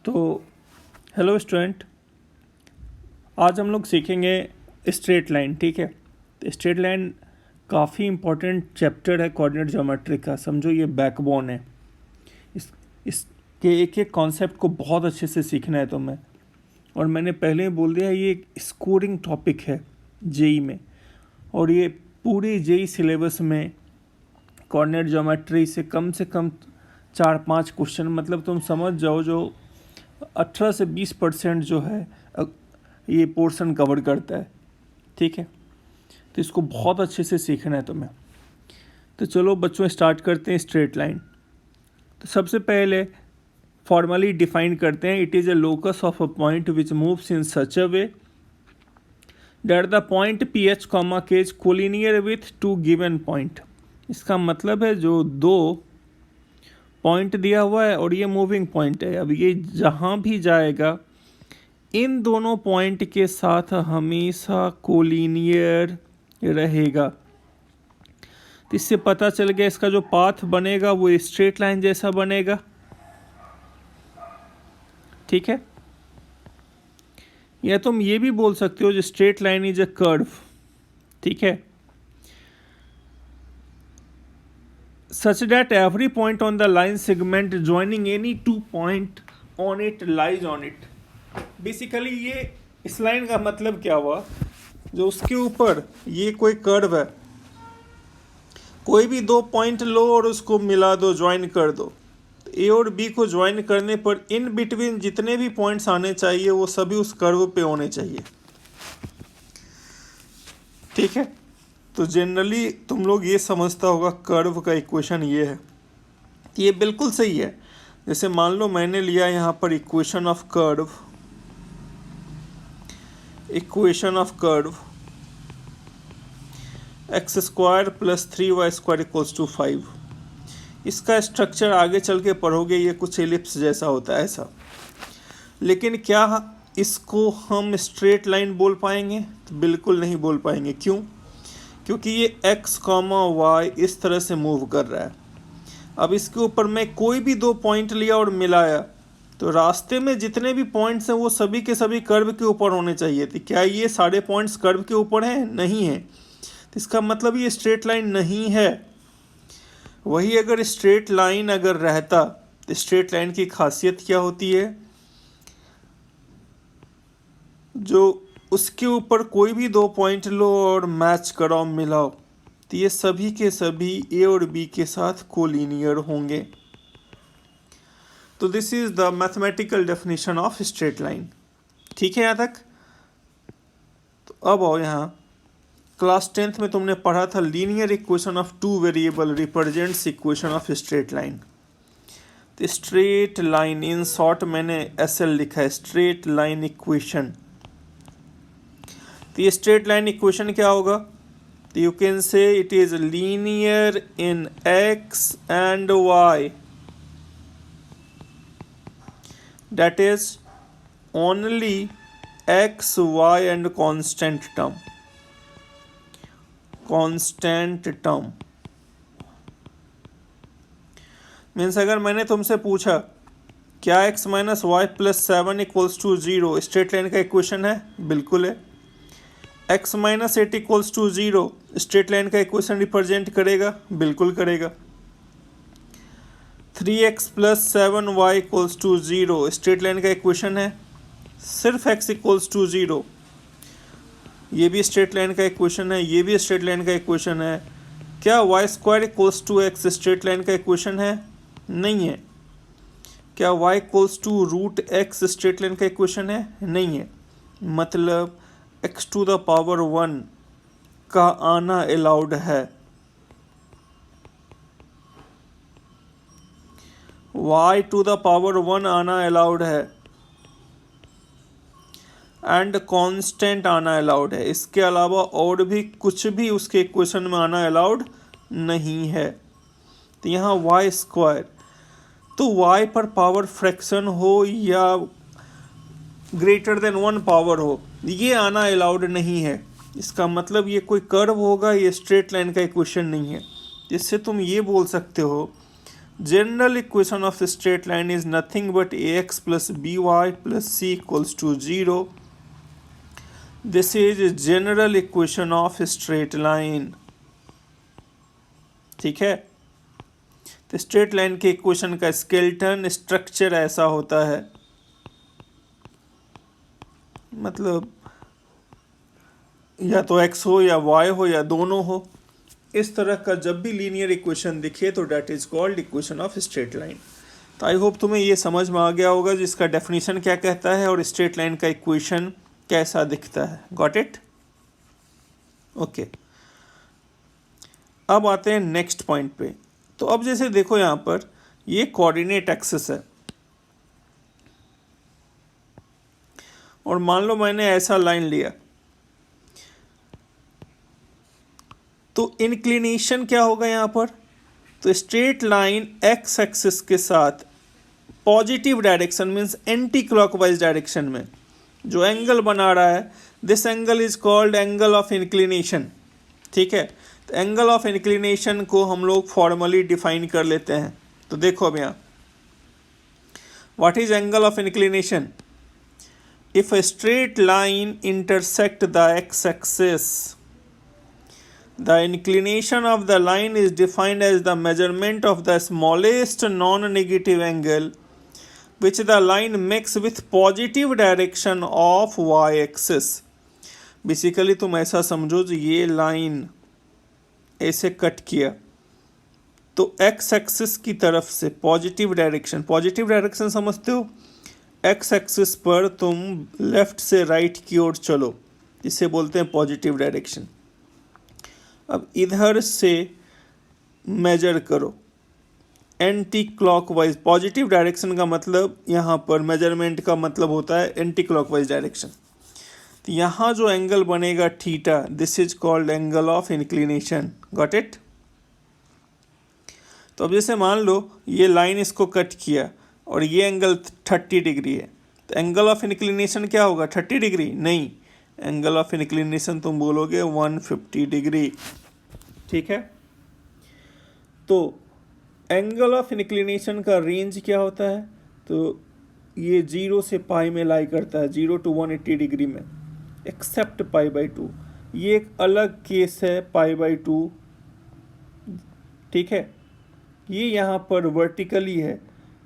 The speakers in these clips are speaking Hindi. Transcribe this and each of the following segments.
तो हेलो स्टूडेंट, आज हम लोग सीखेंगे स्ट्रेट लाइन। ठीक है, तो स्ट्रेट लाइन काफ़ी इम्पोर्टेंट चैप्टर है कोऑर्डिनेट ज्योमेट्री का। समझो ये बैकबोन है। इसके एक एक कॉन्सेप्ट को बहुत अच्छे से सीखना है तुम्हें। और मैंने पहले ही बोल दिया, ये एक स्कोरिंग टॉपिक है जेई में, और ये पूरी जेई सिलेबस में कोऑर्डिनेट ज्योमेट्री से कम 4-5 क्वेश्चन, मतलब तुम समझ जाओ, जो 18 से 20% जो है ये पोर्शन कवर करता है। ठीक है, तो इसको बहुत अच्छे से सीखना है तुम्हें। तो चलो बच्चों, स्टार्ट करते हैं स्ट्रेट लाइन। तो सबसे पहले फॉर्मली डिफाइन करते हैं, it is a locus of a point which moves in such a way that the point P H comma K is collinear with two given point. इसका मतलब है जो दो पॉइंट दिया हुआ है और ये मूविंग पॉइंट है, अब ये जहाँ भी जाएगा इन दोनों पॉइंट के साथ हमेशा कोलिनियर रहेगा। तो इससे पता चल गया इसका जो पाथ बनेगा वो स्ट्रेट लाइन जैसा बनेगा। ठीक है, या तुम ये भी बोल सकते हो जो straight line is a curve. ठीक है, such that every point on the line segment joining any two point on it lies on it। Basically ये इस लाइन का मतलब क्या हुआ, जो उसके ऊपर ये कोई कर्व है, कोई भी दो पॉइंट लो और उसको मिला दो, ज्वाइन कर दो। ए और बी को ज्वाइन करने पर इन बिटवीन जितने भी पॉइंट्स आने चाहिए वो सभी उस कर्व पे होने चाहिए। ठीक है, तो जनरली तुम लोग ये समझता होगा कर्व का इक्वेशन ये है, ये बिल्कुल सही है। जैसे मान लो मैंने लिया यहाँ पर equation of curve, x² + 3y² = 5। इसका स्ट्रक्चर आगे चल के पढ़ोगे, ये कुछ एलिप्स जैसा होता है ऐसा। लेकिन क्या इसको हम स्ट्रेट लाइन बोल पाएंगे? तो बिल्कुल नहीं बोल पाएंगे। क्यों? क्योंकि ये x, y इस तरह से मूव कर रहा है। अब इसके ऊपर मैं कोई भी दो पॉइंट लिया और मिलाया, तो रास्ते में जितने भी पॉइंट्स हैं वो सभी के सभी कर्व के ऊपर होने चाहिए थे। क्या ये सारे पॉइंट्स कर्व के ऊपर हैं? नहीं है। तो इसका मतलब ये स्ट्रेट लाइन नहीं है। वही अगर स्ट्रेट लाइन अगर रहता, तो स्ट्रेट लाइन की खासियत क्या होती है, जो उसके ऊपर कोई भी दो पॉइंट लो और मैच कराओ, मिलाओ, तो ये सभी के सभी ए और बी के साथ कोलिनियर होंगे। तो this is the mathematical definition of straight line. ठीक है यहाँ तक? तो अब आओ यहाँ, क्लास 10th में तुमने पढ़ा था linear equation of two variable represents equation of straight line. तो स्ट्रेट लाइन इन शॉर्ट मैंने SL लिखा है, स्ट्रेट लाइन इक्वेशन। तो ये स्ट्रेट लाइन इक्वेशन क्या होगा? तो यू कैन से it is linear in x and y, that is only x, y and constant term। Means अगर मैंने तुमसे पूछा क्या x - y + 7 = 0 स्ट्रेट लाइन का इक्वेशन है? बिल्कुल है। x - 8 = 0 स्ट्रेट लाइन का इक्वेशन रिप्रेजेंट करेगा? बिल्कुल करेगा। 3x + 7y = 0 स्ट्रेट लाइन का इक्वेशन है? सिर्फ x = 0, ये भी स्ट्रेट लाइन का इक्वेशन है, ये भी स्ट्रेट लाइन का इक्वेशन है। क्या y² = x स्ट्रेट लाइन का इक्वेशन है? नहीं है। क्या y = √x स्ट्रेट लाइन का इक्वेशन है? नहीं है। मतलब x⁻1 का आना अलाउड है, y⁻1 आना अलाउड है, एंड कांस्टेंट आना अलाउड है। इसके अलावा और भी कुछ भी उसके इक्वेशन में आना अलाउड नहीं है। तो यहाँ y², तो y पर पावर फ्रैक्शन हो या >1 पावर हो, ये आना अलाउड नहीं है। इसका मतलब ये कोई कर्व होगा, ये स्ट्रेट लाइन का इक्वेशन नहीं है। इससे तुम ये बोल सकते हो General equation of a straight line is nothing but ax plus by plus c equals to 0. This is general equation of a straight line. ठीक है, तो स्ट्रेट लाइन के इक्वेशन का स्केलेटन स्ट्रक्चर ऐसा होता है, मतलब या तो x हो या y हो या दोनों हो, इस तरह का जब भी लीनियर इक्वेशन दिखे तो that is called equation of straight line. तो आई होप तुम्हें ये समझ में आ गया होगा जिसका डेफिनेशन क्या कहता है और स्ट्रेट लाइन का इक्वेशन कैसा दिखता है। Got it? ओके, अब आते हैं नेक्स्ट पॉइंट पे। तो अब जैसे देखो यहाँ पर ये कोऑर्डिनेट एक्सिस है और मान लो मैंने ऐसा लाइन लिया, तो इंक्लिनेशन क्या होगा यहाँ पर? तो स्ट्रेट लाइन एक्स एक्सिस के साथ positive direction means anti clockwise direction में जो एंगल बना रहा है, this angle is called angle of inclination. ठीक है, तो एंगल ऑफ इंक्लिनेशन को हम लोग फॉर्मली डिफाइन कर लेते हैं। तो देखो अब यहाँ what is angle of inclination? If a straight line intersect the x-axis, the inclination of the line is defined as the measurement of the smallest non-negative angle which the line makes with positive direction of y-axis. Basically तुम ऐसा समझो, ये लाइन ऐसे कट किया तो x एक्सिस की तरफ से पॉजिटिव डायरेक्शन समझते हो, एक्स एक्सिस पर तुम लेफ्ट से राइट की ओर चलो, जिसे बोलते हैं पॉजिटिव डायरेक्शन। अब इधर से मेजर करो एंटी क्लॉकवाइज। पॉजिटिव डायरेक्शन का मतलब यहाँ पर मेजरमेंट का मतलब होता है एंटी क्लॉकवाइज डायरेक्शन। तो यहाँ जो एंगल बनेगा theta, this is called angle of inclination. Got it? तो अब जैसे मान लो ये लाइन इसको कट किया और ये एंगल 30 डिग्री है, तो एंगल ऑफ इंक्लिनेशन क्या होगा? 30 डिग्री नहीं, एंगल ऑफ इंक्लिनेशन तुम बोलोगे 150 डिग्री। ठीक है, तो एंगल ऑफ इंक्लिनेशन का रेंज क्या होता है? तो ये 0 से पाई में लाई करता है, 0 to 180 डिग्री में, एक्सेप्ट π/2। ये एक अलग केस है π/2। ठीक है, ये यहाँ पर वर्टिकली है,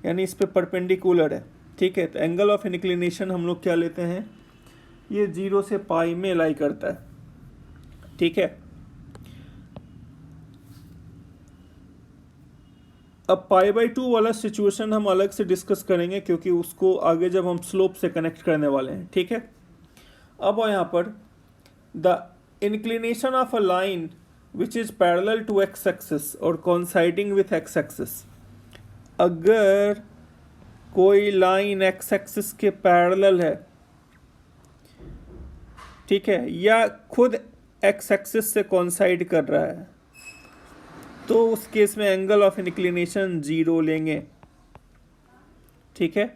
यानी इस पे परपेंडिकुलर है। ठीक है, तो एंगल ऑफ इंक्लिनेशन हम लोग क्या लेते हैं? ये 0 से पाई में लाई करता है। ठीक है, अब π/2 वाला सिचुएशन हम अलग से डिस्कस करेंगे क्योंकि उसको आगे जब हम स्लोप से कनेक्ट करने वाले हैं। ठीक है, अब यहाँ पर the inclination of a line which is parallel to x axis और कोइंसाइडिंग विथ एक्स एक्सिस। अगर कोई लाइन एक्स एक्सिस के पैरेलल है, ठीक है, या खुद एक्स एक्सिस से कोइंसाइड कर रहा है, तो उस केस में एंगल ऑफ इंक्लिनेशन 0 लेंगे। ठीक है,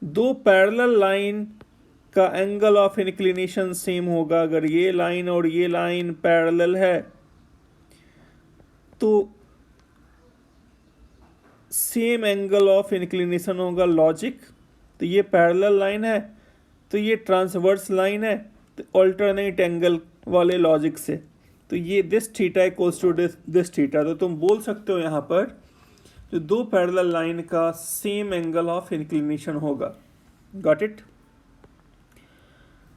दो पैरेलल लाइन का एंगल ऑफ इंक्लिनेशन सेम होगा। अगर ये लाइन और ये लाइन पैरेलल है तो सेम एंगल ऑफ इंक्लिनेशन होगा। लॉजिक, तो ये पैरेलल लाइन है तो ये ट्रांसवर्स लाइन है, तो ऑल्टरनेट एंगल वाले लॉजिक से, तो ये this theta equals to this theta. तो तुम बोल सकते हो यहाँ पर जो दो पैरेलल लाइन का सेम एंगल ऑफ इंक्लिनेशन होगा। Got it?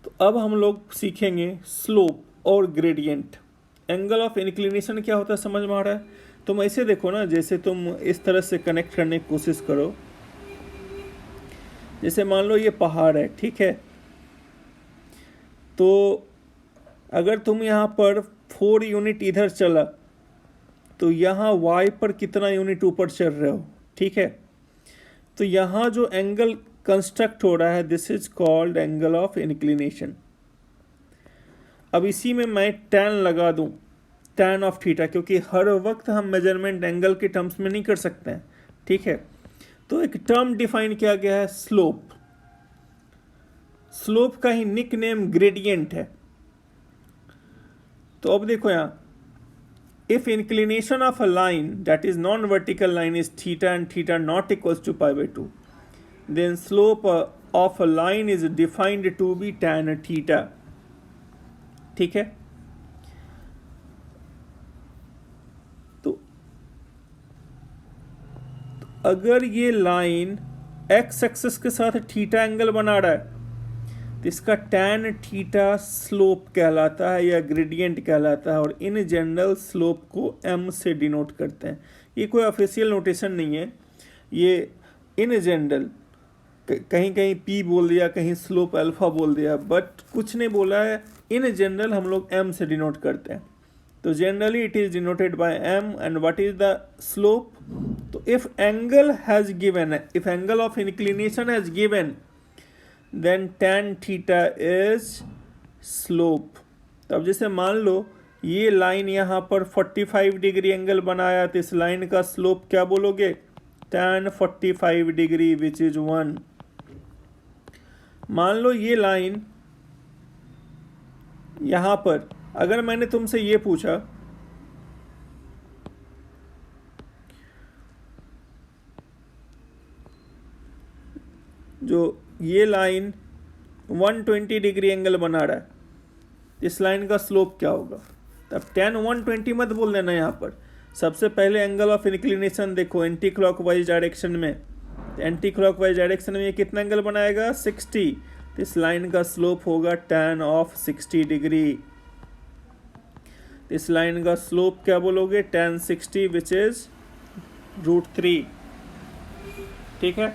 तो अब हम लोग सीखेंगे स्लोप और ग्रेडियंट। एंगल ऑफ इंक्लिनेशन क्या होता है समझ में आ रहा है? तुम ऐसे देखो ना, जैसे तुम इस तरह से कनेक्ट करने की कोशिश करो, जैसे मान लो ये पहाड़ है, ठीक है, तो अगर तुम यहाँ पर 4 यूनिट इधर चला तो यहाँ y पर कितना यूनिट ऊपर चल रहे हो, ठीक है, तो यहाँ जो एंगल कंस्ट्रक्ट हो रहा है this is called angle of inclination. अब इसी में मैं tan लगा दूं, tan ऑफ थीटा, क्योंकि हर वक्त हम मेजरमेंट एंगल के टर्म्स में नहीं कर सकते हैं। ठीक है, तो एक टर्म डिफाइन किया गया है स्लोप। स्लोप का ही निक नेम ग्रेडियंट है। तो अब देखो यहाँ if inclination of a line that is non-vertical line is theta and theta not equals to pi by 2, then slope of a line is defined to be tan theta. ठीक है, तो अगर ये लाइन एक्स एक्सिस के साथ थीटा एंगल बना रहा है तो इसका tan थीटा स्लोप कहलाता है या ग्रेडियंट कहलाता है, और इन जनरल स्लोप को m से डिनोट करते हैं. ये कोई ऑफिशियल नोटेशन नहीं है, ये इन जनरल कहीं कहीं p बोल दिया, कहीं स्लोप अल्फा बोल दिया, बट कुछ नहीं बोला है. इन जनरल हम लोग m से डिनोट करते हैं. तो generally it is denoted by m. And what is the slope? तो if angle has given, if angle of inclination has given, then tan theta is slope. तब जैसे मान लो ये लाइन यहाँ पर 45 डिग्री एंगल बनाया, तो इस लाइन का स्लोप क्या बोलोगे? tan 45 degree which is 1. मान लो ये लाइन यहाँ पर, अगर मैंने तुमसे ये पूछा जो ये लाइन 120 डिग्री एंगल बना रहा है, इस लाइन का स्लोप क्या होगा? तब tan 120 मत बोल देना यहाँ पर. सबसे पहले एंगल ऑफ इंक्लिनेशन देखो एंटी क्लॉकवाइज डायरेक्शन में. एंटी क्लॉकवाइज डायरेक्शन में ये कितना एंगल बनाएगा? 60. तो इस लाइन का स्लोप होगा tan ऑफ 60 डिग्री. इस लाइन का स्लोप क्या बोलोगे? tan 60 which is √3. ठीक है,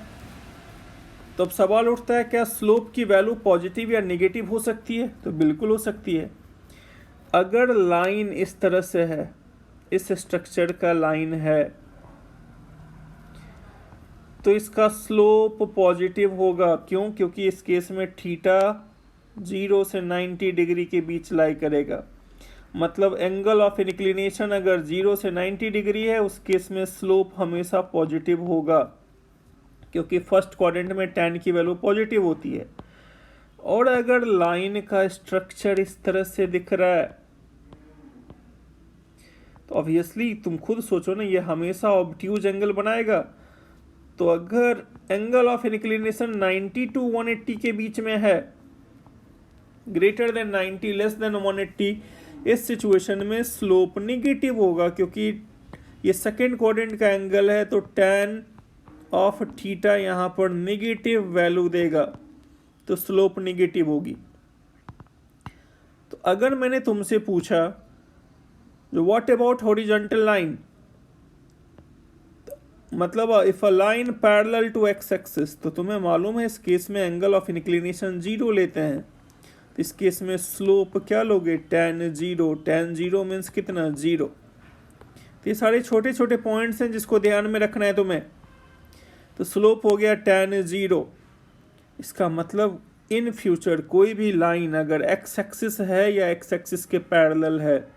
तो अब सवाल उठता है क्या स्लोप की वैल्यू पॉजिटिव या नेगेटिव हो सकती है? तो बिल्कुल हो सकती है. अगर लाइन इस तरह से है, इस स्ट्रक्चर का लाइन है, तो इसका स्लोप पॉजिटिव होगा. क्यों? क्योंकि इस केस में थीटा 0 से 90 डिग्री के बीच लाई करेगा. मतलब एंगल ऑफ इंक्लिनेशन अगर 0 से 90 डिग्री है, उस केस में स्लोप हमेशा पॉजिटिव होगा, क्योंकि फर्स्ट क्वाड्रेंट में tan की वैल्यू पॉजिटिव होती है. और अगर लाइन का स्ट्रक्चर इस तरह से दिख रहा है, तो ऑब्वियसली तुम खुद सोचो ना, ये हमेशा ऑब्ट्यूज एंगल बनाएगा. तो अगर एंगल ऑफ इंक्लिनेशन 90 टू 180 के बीच में है, ग्रेटर देन 90 लेस देन 180, इस सिचुएशन में स्लोप निगेटिव होगा, क्योंकि ये सेकेंड क्वाड्रेंट का एंगल है. तो tan ऑफ थीटा यहाँ पर निगेटिव वैल्यू देगा, तो स्लोप निगेटिव होगी. तो अगर मैंने तुमसे पूछा व्हाट अबाउट हॉरिजॉन्टल लाइन, मतलब if a line parallel to x axis, तो तुम्हें मालूम है इस केस में एंगल ऑफ इंक्लिनेशन 0 लेते हैं. तो इस केस में स्लोप क्या लोगे? tan 0. tan 0 मीन्स कितना? 0. तो ये सारे छोटे छोटे पॉइंट्स हैं जिसको ध्यान में रखना है तुम्हें. तो स्लोप हो गया tan 0. इसका मतलब इन फ्यूचर कोई भी लाइन अगर एक्स एक्सिस है या एक्स एक्सिस के पैरेलल है,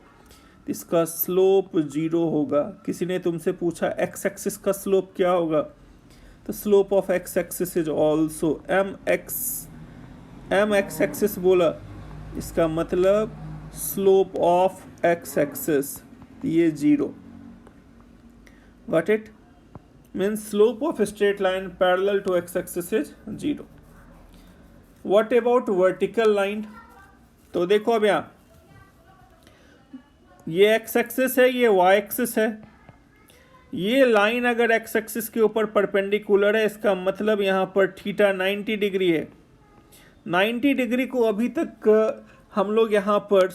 इसका स्लोप 0 होगा. किसी ने तुमसे पूछा एक्स एक्सिस का स्लोप क्या होगा, तो slope of x axis is also m x axis बोला, इसका मतलब स्लोप ऑफ एक्स एक्सिस ये 0. Got it? means slope of a straight line parallel to x-axis is 0. What about vertical line? तो देखो अब यहाँ ये x-axis है, ये y-axis है. ये लाइन अगर x-axis के ऊपर परपेंडिकुलर है, इसका मतलब यहाँ पर थीटा 90 डिग्री है. 90 डिग्री को अभी तक हम लोग यहाँ पर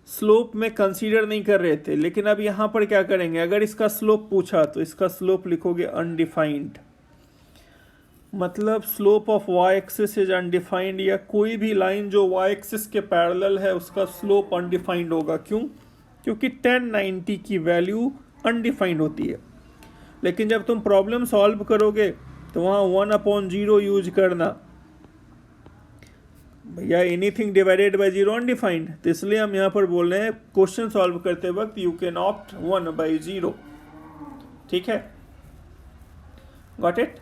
स्लोप में कंसीडर नहीं कर रहे थे, लेकिन अब यहाँ पर क्या करेंगे? अगर इसका स्लोप पूछा तो इसका स्लोप लिखोगे अनडिफाइंड. मतलब slope of y axis is undefined, या कोई भी लाइन जो वाई एक्सिस के पैरेलल है उसका स्लोप अनडिफाइंड होगा. क्यों? क्योंकि tan 90 की वैल्यू अनडिफाइंड होती है. लेकिन जब तुम प्रॉब्लम सॉल्व करोगे तो वहाँ 1/0 यूज करना. भैया एनीथिंग डिवाइडेड बाय 0 अनडिफाइंड, तो इसलिए हम यहाँ पर बोल रहे हैं क्वेश्चन सॉल्व करते वक्त यू कैन ऑप्ट 1/0. ठीक है, गॉट इट?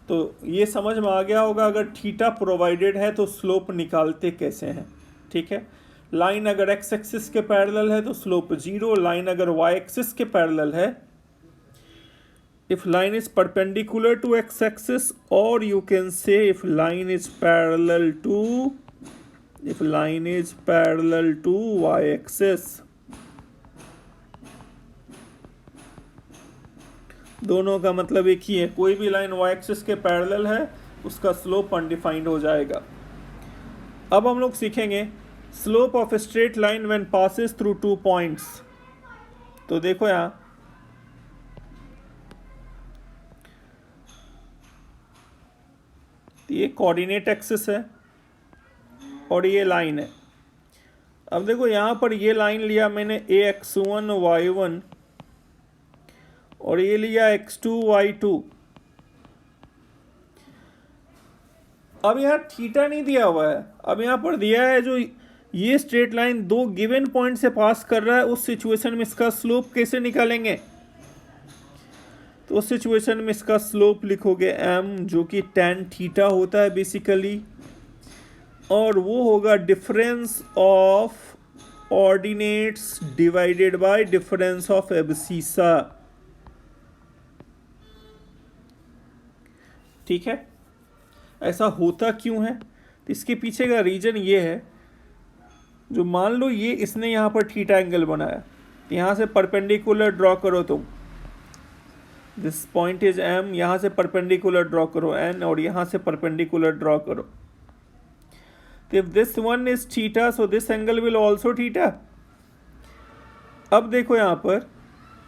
तो ये समझ में आ गया होगा अगर थीटा प्रोवाइडेड है तो स्लोप निकालते कैसे हैं. ठीक है, लाइन अगर एक्स एक्सिस के पैरेलल है तो स्लोप 0, लाइन अगर वाई एक्सिस के पैरेलल है, if line is perpendicular to x axis, or you can say if line is parallel to y axis, दोनों का मतलब एक ही है, कोई भी लाइन y एक्सिस के पैरेलल है उसका स्लोप अनडिफाइंड हो जाएगा। अब हम लोग सीखेंगे slope of straight line when passes through 2 points. तो देखो यहां ये कोऑर्डिनेट एक्सिस है और ये लाइन है। अब देखो यहां पर ये लाइन लिया मैंने ax1 y1 और ये लिया x2 y2। अब यहाँ थीटा नहीं दिया हुआ है, अब यहाँ पर दिया है जो ये स्ट्रेट लाइन दो गिवन पॉइंट से पास कर रहा है, उस सिचुएशन में इसका स्लोप कैसे निकालेंगे? तो उस सिचुएशन में इसका स्लोप लिखोगे m, जो कि tan थीटा होता है बेसिकली, और वो होगा difference of ordinates divided by difference of abscissa. ठीक है, ऐसा होता क्यों है? तो इसके पीछे का रीजन ये है, जो मान लो ये इसने यहाँ पर थीटा एंगल बनाया, तो यहाँ से परपेंडिकुलर ड्रॉ करो तुम, दिस पॉइंट इज m, यहाँ से परपेंडिकुलर ड्रॉ करो n, और यहाँ से परपेंडिकुलर ड्रॉ करो। तो if this one is theta, so this angle will also theta. अब देखो यहाँ पर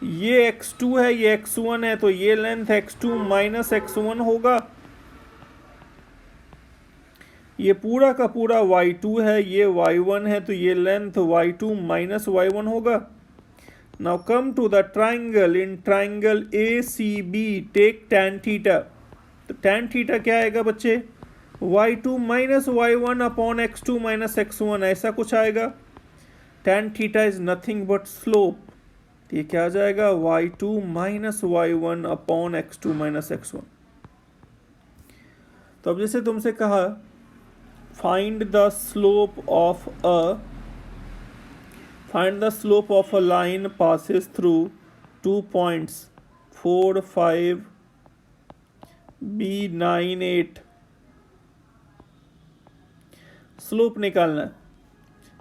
ये x2 है, ये x1 है, तो ये लेंथ x2 माइनस x1 होगा। ये पूरा का पूरा y2 है, ये y1 है, तो ये लेंथ y2 माइनस y1 होगा। Now come to the triangle, in triangle ACB take tan theta. तो tan थीटा क्या आएगा बच्चे? y2 minus y1 upon x2 minus x1, ऐसा कुछ आएगा। tan theta is nothing but slope, ये क्या आ जाएगा? y2 minus y1 upon x2 minus x1। तो अब जैसे तुमसे कहा find the slope of a line passes through 2 points 4, 5, B, 9, 8। Slope निकालना है,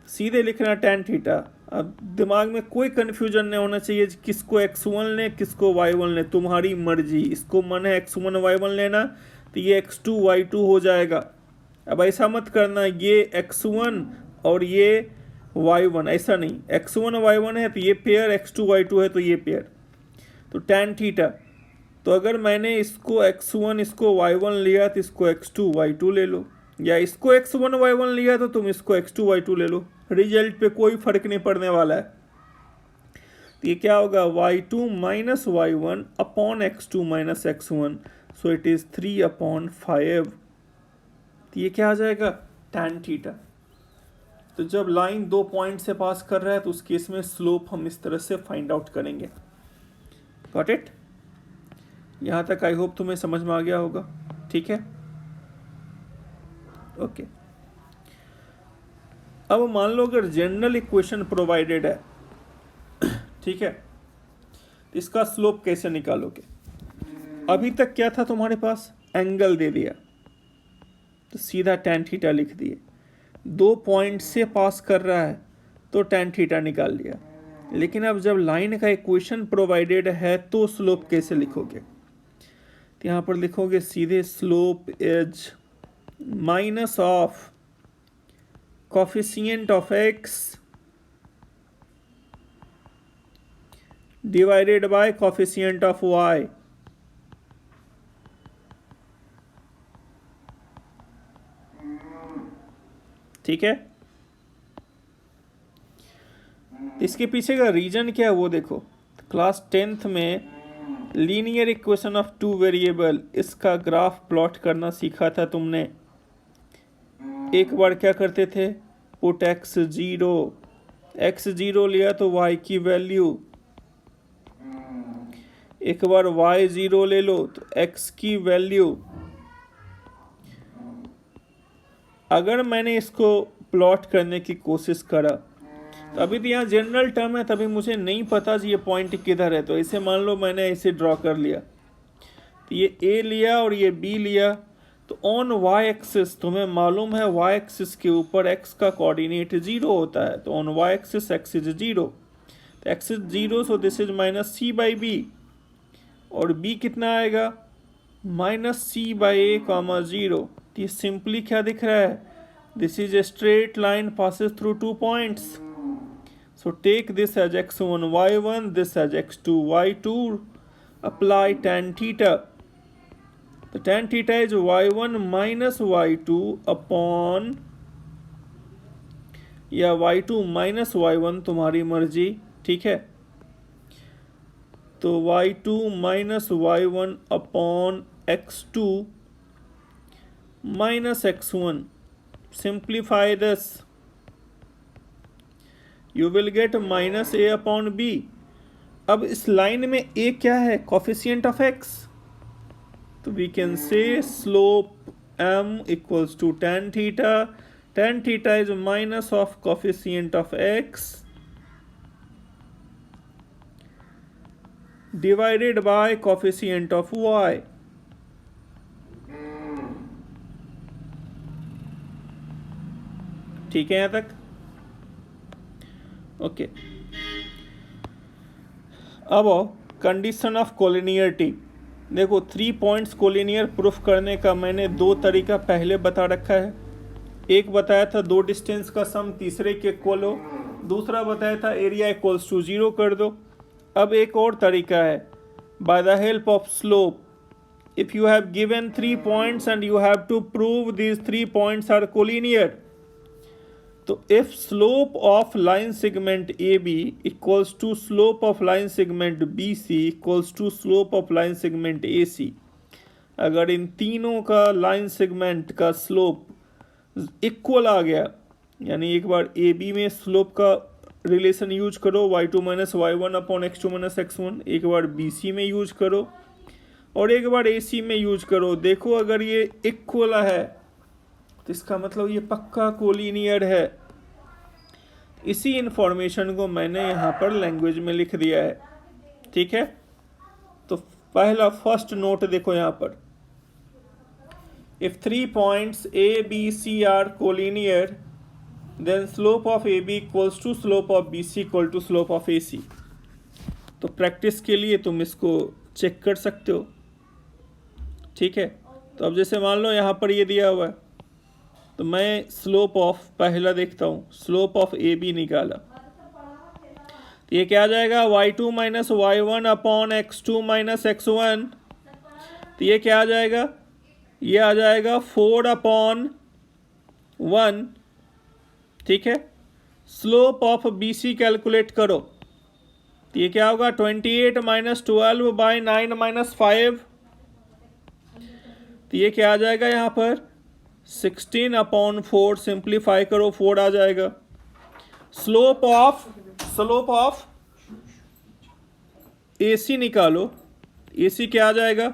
सीधे लिखना tan थीटा। अब दिमाग में कोई कंफ्यूजन नहीं होना चाहिए किसको x1 ले किसको y1 ले, तुम्हारी मर्जी। इसको मन है x1 y1 लेना तो ये x2 y2 हो जाएगा। अब ऐसा मत करना ये x1 और ये y1, ऐसा नहीं। x1 y1 है तो ये पेयर, x2 y2 है तो ये पेयर। तो tan थीटा, तो अगर मैंने इसको x1 इसको y1 लिया तो इसको x2 y2 ले लो, या इसको x1 y1 लिया तो तुम इसको x2 y2 ले लो, रिजल्ट पे कोई फर्क नहीं पड़ने वाला है। तो ये क्या होगा? y2 minus y1 upon x2 minus x1, so it is 3 upon 5। तो ये क्या आ जाएगा? tan theta. तो जब लाइन दो पॉइंट से पास कर रहा है तो उस केस में स्लोप हम इस तरह से फाइंड आउट करेंगे। Got it? यहाँ तक आई होप तुम्हें समझ में आ गया होगा। ठीक है, ओके। अब मान लो अगर जनरल इक्वेशन प्रोवाइडेड है, ठीक है, तो इसका स्लोप कैसे निकालोगे? अभी तक क्या था तुम्हारे पास? एंगल दे दिया तो सीधा tan थीटा लिख दिए। 2 पॉइंट से पास कर रहा है तो tan थीटा निकाल लिया। लेकिन अब जब लाइन का इक्वेशन प्रोवाइडेड है तो स्लोप कैसे लिखोगे? तो यहाँ पर लिखोगे सीधे slope is minus of coefficient of x divided by coefficient of y। ठीक है, इसके पीछे का रीजन क्या है वो देखो। क्लास 10th में लीनियर इक्वेशन ऑफ 2 वेरिएबल, इसका ग्राफ प्लॉट करना सीखा था तुमने। एक बार क्या करते थे, पुट x0 लिया तो y की वैल्यू, एक बार y0 ले लो तो x की वैल्यू। अगर मैंने इसको प्लॉट करने की कोशिश करा। तो अभी तो यहाँ जनरल टर्म है, तभी मुझे नहीं पता जी ये पॉइंट किधर है, तो इसे मान लो मैंने ऐसे ड्रॉ कर लिया, तो ये ए लिया और ये बी लिया। तो ऑन वाई एक्सिस तुम्हें मालूम है वाई एक्सिस के ऊपर एक्स का कोऑर्डिनेट 0 होता है, तो on y axis x is 0, तो x is 0, so this is minus c by b, और बी कितना आएगा minus c by a comma 0। तो ये सिंपली क्या दिख रहा है, this is a straight line passes through 2 points, so take this as x1 y1, this as x2 y2, apply tan theta, the tan theta is y1 minus y2 upon या y2 minus y1, तुम्हारी मर्जी, ठीक है। तो y2 minus y1 upon x2 minus x1, simplify this, you will get minus a upon b। अब इस लाइन में a क्या है, कोफिशिएंट ऑफ x, तो we can say slope m equals to tan theta, tan theta is minus of coefficient of x divided by coefficient of y। ठीक है यहां तक, ओके। अब कंडीशन ऑफ कोलिनियरिटी, देखो 3 पॉइंट्स कोलिनियर प्रूफ करने का मैंने 2 तरीका पहले बता रखा है। एक बताया था 2 डिस्टेंस का सम तीसरे के इक्वल हो, दूसरा बताया था एरिया इक्वल्स टू 0 कर दो। अब एक और तरीका है, by the help of slope, if you have given 3 points and you have to prove these 3 points are collinear, तो if slope of line segment AB equals to slope of line segment BC equals to slope of line segment AC, अगर इन तीनों का लाइन सेगमेंट का स्लोप इक्वल आ गया, यानी एक बार AB में स्लोप का रिलेशन यूज करो y2 minus y1 upon x2 minus x1, एक बार BC में यूज करो और एक बार AC में यूज करो, देखो अगर ये इक्वल है तो इसका मतलब ये पक्का कोलिनियर है। इसी इंफॉर्मेशन को मैंने यहाँ पर लैंग्वेज में लिख दिया है, ठीक है। तो पहला फर्स्ट नोट देखो यहाँ पर, if 3 points A B C are collinear then slope of A B equals to slope of B C equal to slope of A C. तो प्रैक्टिस के लिए तुम इसको चेक कर सकते हो, ठीक है। तो अब जैसे मान लो यहाँ पर ये दिया हुआ है, तो मैं स्लोप ऑफ पहला देखता हूँ, स्लोप ऑफ ए बी निकाला, तो ये क्या आ जाएगा y2 minus y1 upon x2 minus x1, तो ये क्या आ जाएगा, ये आ जाएगा 4 अपॉन 1, ठीक है। Slope of B c calculate करो, तो ये क्या होगा 28 माइनस 12 बाई 9 माइनस 5, तो ये क्या आ जाएगा यहाँ पर 16 अपॉन 4, सिंप्लीफाई करो 4 आ जाएगा। स्लोप ऑफ AC निकालो, AC क्या आ जाएगा,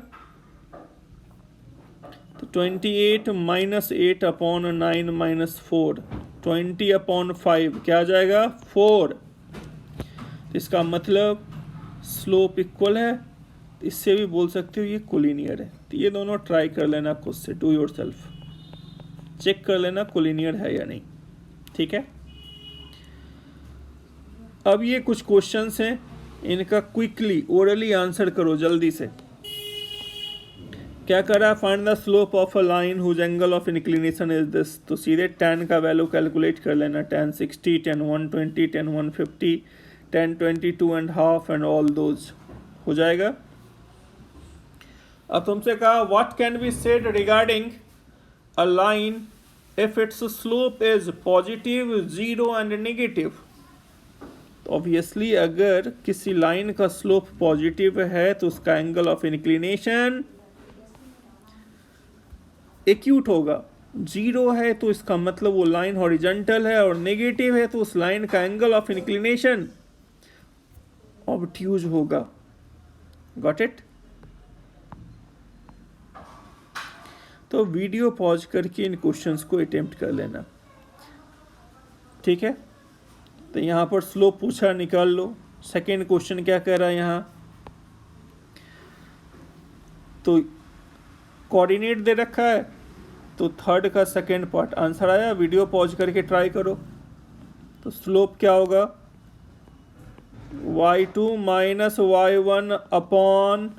तो 28 माइनस 8 अपॉन 9 माइनस 4, 20 अपॉन 5 क्या आ जाएगा 4। इसका मतलब स्लोप इक्वल है, इससे भी बोल सकते हो ये कोलिनियर है। तो ये दोनों ट्राई कर लेना खुद से, डू योर सेल्फ, चेक कर लेना कोलिनियर है या नहीं, ठीक है। अब ये कुछ क्वेश्चंस हैं, इनका क्विकली ओरली आंसर करो जल्दी से। क्या करा, find the slope of a line whose angle of inclination is this, तो सीधे tan का वैल्यू कैलकुलेट कर लेना, tan 60, tan 120, tan 150, tan 22.5 and all those हो जाएगा। अब तुमसे कहा what can be said regarding a line if its slope is positive, 0 and negative। तो ऑब्वियसली अगर किसी लाइन का स्लोप पॉजिटिव है तो उसका एंगल ऑफ इंक्लिनेशन एक्यूट होगा, 0 है तो इसका मतलब वो लाइन हॉरिजॉन्टल है, और नेगेटिव है तो उस लाइन का एंगल ऑफ इंक्लिनेशन ऑब्ट्यूज होगा। Got it. तो वीडियो पॉज करके इन क्वेश्चंस को अटेम्प्ट कर लेना। ठीक है। तो यहाँ पर स्लोप पूछा, निकाल लो। सेकेंड क्वेश्चन क्या कह रहा है यहाँ, तो कोऑर्डिनेट दे रखा है, तो थर्ड का सेकेंड पार्ट आंसर आया। वीडियो पॉज करके ट्राई करो। तो स्लोप क्या होगा, y2 minus y1 upon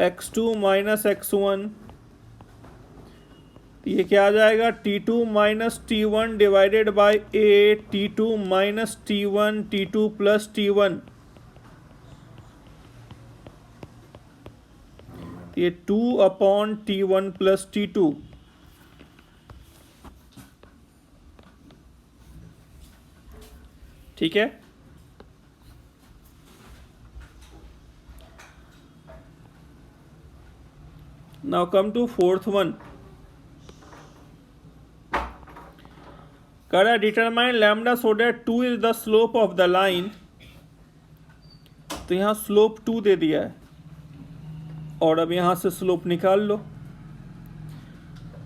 x2 minus x1। ये क्या आ जाएगा, t2 minus t1 divided by a, t2 minus t1, t2 plus t1। ये 2 अपॉन t1 प्लस t2। ठीक है। Now come to fourth one. कह रहा है determine lambda so that 2 is the slope of the line. तो यहां स्लोप 2 दे दिया है, और अब यहां से स्लोप निकाल लो।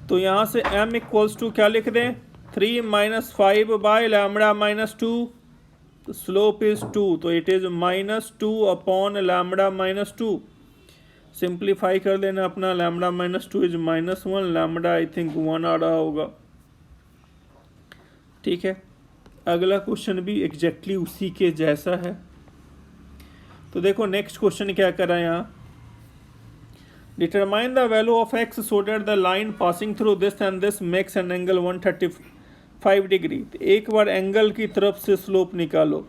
तो यहां से m इक्वल्स टू क्या लिख दें, 3 minus 5 by lambda minus 2। Slope is 2, तो it is minus 2 upon lambda minus 2। Simplify कर लेना अपना, lambda minus 2 is minus 1, lambda I think 1 आ रहा होगा। ठीक है। अगला क्वेश्चन भी एग्जैक्टली उसी के जैसा है। तो देखो नेक्स्ट क्वेश्चन क्या कर रहा है यहाँ, determine the value of x so that the line passing through this and this makes an angle 135 degree. तो एक बार एंगल की तरफ से स्लोप निकालो।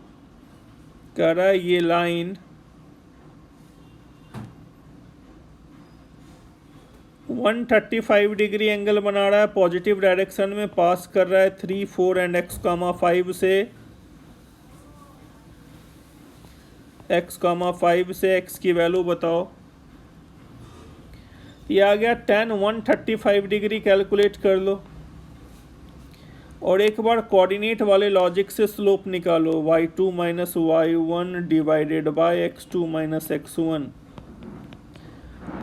कह रहा है ये लाइन 135 डिग्री एंगल बना रहा है, पॉजिटिव डायरेक्शन में पास कर रहा है 3, 4 एंड x, 5 से। x, 5 से x की वैल्यू बताओ। ये आ गया tan 135 डिग्री, कैलकुलेट कर लो। और एक बार कोऑर्डिनेट वाले लॉजिक से स्लोप निकालो, y2 minus y1 divided by x2 minus x1।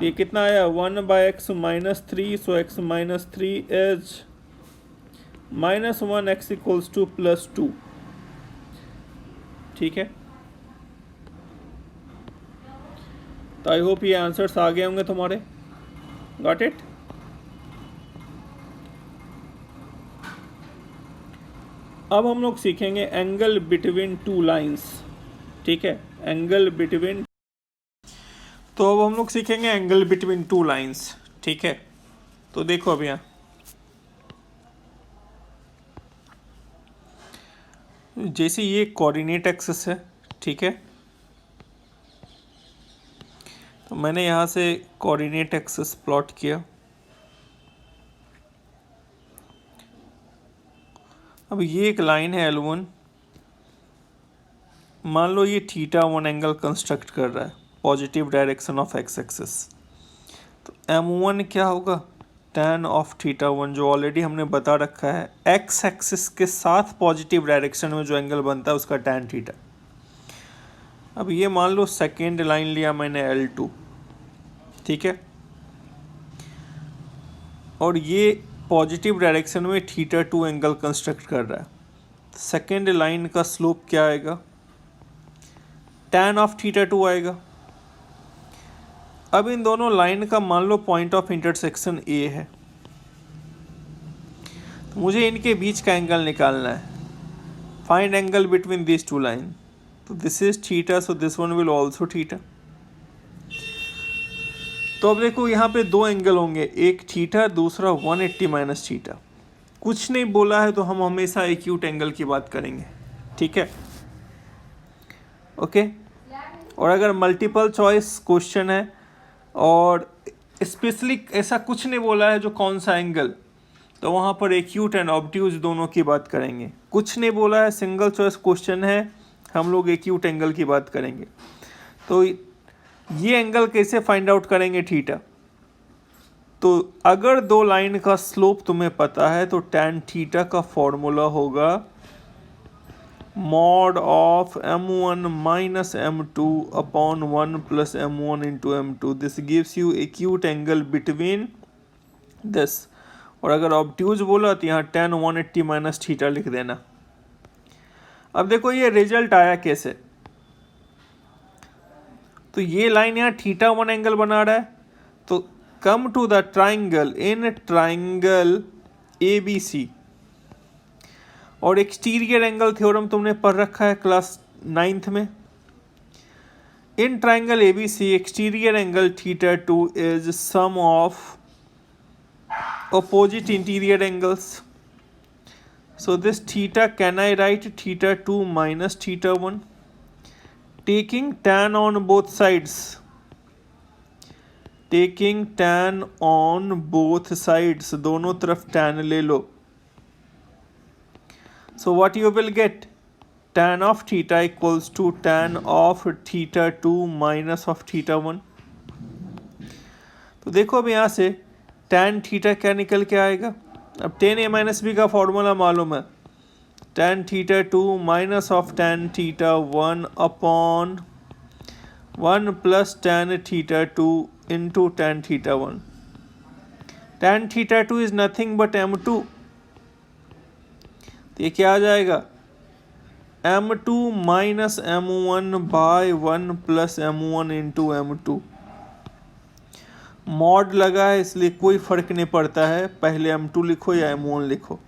ये कितना आया, 1 by x minus 3, so x minus 3 is minus 1, x equals to plus 2। ठीक है। तो आई होप ये आंसर्स आ गए होंगे तुम्हारे। Got it. अब हम लोग सीखेंगे एंगल बिटवीन टू लाइंस। ठीक है, एंगल बिटवीन। तो अब हम लोग सीखेंगे एंगल बिटवीन टू लाइंस। ठीक है। तो देखो अब यहाँ जैसे ये कोऑर्डिनेट एक्सिस है, ठीक है। तो मैंने यहाँ से कोऑर्डिनेट एक्सिस प्लॉट किया। अब ये एक लाइन है L1, मान लो ये θ1 एंगल कंस्ट्रक्ट कर रहा है, positive direction of x axis. तो M1 क्या होगा, tan ऑफ θ1, जो ऑलरेडी हमने बता रखा है, एक्स एक्सिस के साथ पॉजिटिव डायरेक्शन में जो एंगल बनता है उसका tan θ। अब ये मान लो सेकेंड लाइन लिया मैंने L2, ठीक है। और ये पॉजिटिव डायरेक्शन में θ2 एंगल कंस्ट्रक्ट कर रहा है। सेकेंड लाइन का स्लोप क्या आएगा, tan ऑफ θ2 आएगा। अब इन दोनों लाइन का मान लो पॉइंट ऑफ इंटरसेक्शन A है, तो मुझे इनके बीच का एंगल निकालना है। Find angle between this two line. तो this is θ, so this one will also θ। तो अब देखो यहाँ पे दो एंगल होंगे, एक θ, दूसरा 180 माइनस θ। कुछ नहीं बोला है तो हम हमेशा एक्यूट एंगल की बात करेंगे, ठीक है। ओके। और अगर मल्टीपल चॉइस क्वेश्चन है और स्पेशली ऐसा कुछ नहीं बोला है जो कौन सा एंगल, तो वहाँ पर एक्यूट एंड ऑब्ट्यूज दोनों की बात करेंगे। कुछ नहीं बोला है, सिंगल चॉइस क्वेश्चन है, हम लोग एक्यूट एंगल की बात करेंगे। तो ये एंगल कैसे फाइंड आउट करेंगे, θ। तो अगर दो लाइन का स्लोप तुम्हें पता है तो tan θ का फॉर्मूला होगा mod of m1 minus m2 upon 1 plus m1 into m2। This gives you acute angle between this और अगर ऑब्ट्यूज बोला तो यहाँ tan 180 माइनस थीटा लिख देना। अब देखो ये रिजल्ट आया कैसे, तो ये लाइन यहाँ θ1 एंगल बना रहा है, तो come to the triangle in triangle ABC, और एक्सटीरियर एंगल थ्योरम तुमने पढ़ रखा है क्लास 9th में। In triangle ABC exterior angle θ2 is sum of opposite interior angles. So this theta, can I write θ2 minus θ1, taking tan on both sides, taking tan on both sides, दोनों तरफ tan ले लो। So what you will get, tan of theta equals to tan of θ2 minus of θ1। तो देखो अब यहाँ से tan थीटा क्या निकल के आएगा, अब tan a माइनस बी का फॉर्मूला मालूम है, tan θ2 minus of tan θ1 upon 1 plus tan θ2 into tan θ1। tan θ2 is nothing but m2, तो ये क्या आ जाएगा, m2 minus m1 by 1 plus m1 into m2। Mod लगा है इसलिए कोई फर्क नहीं पड़ता है, पहले m2 लिखो या m1 लिखो।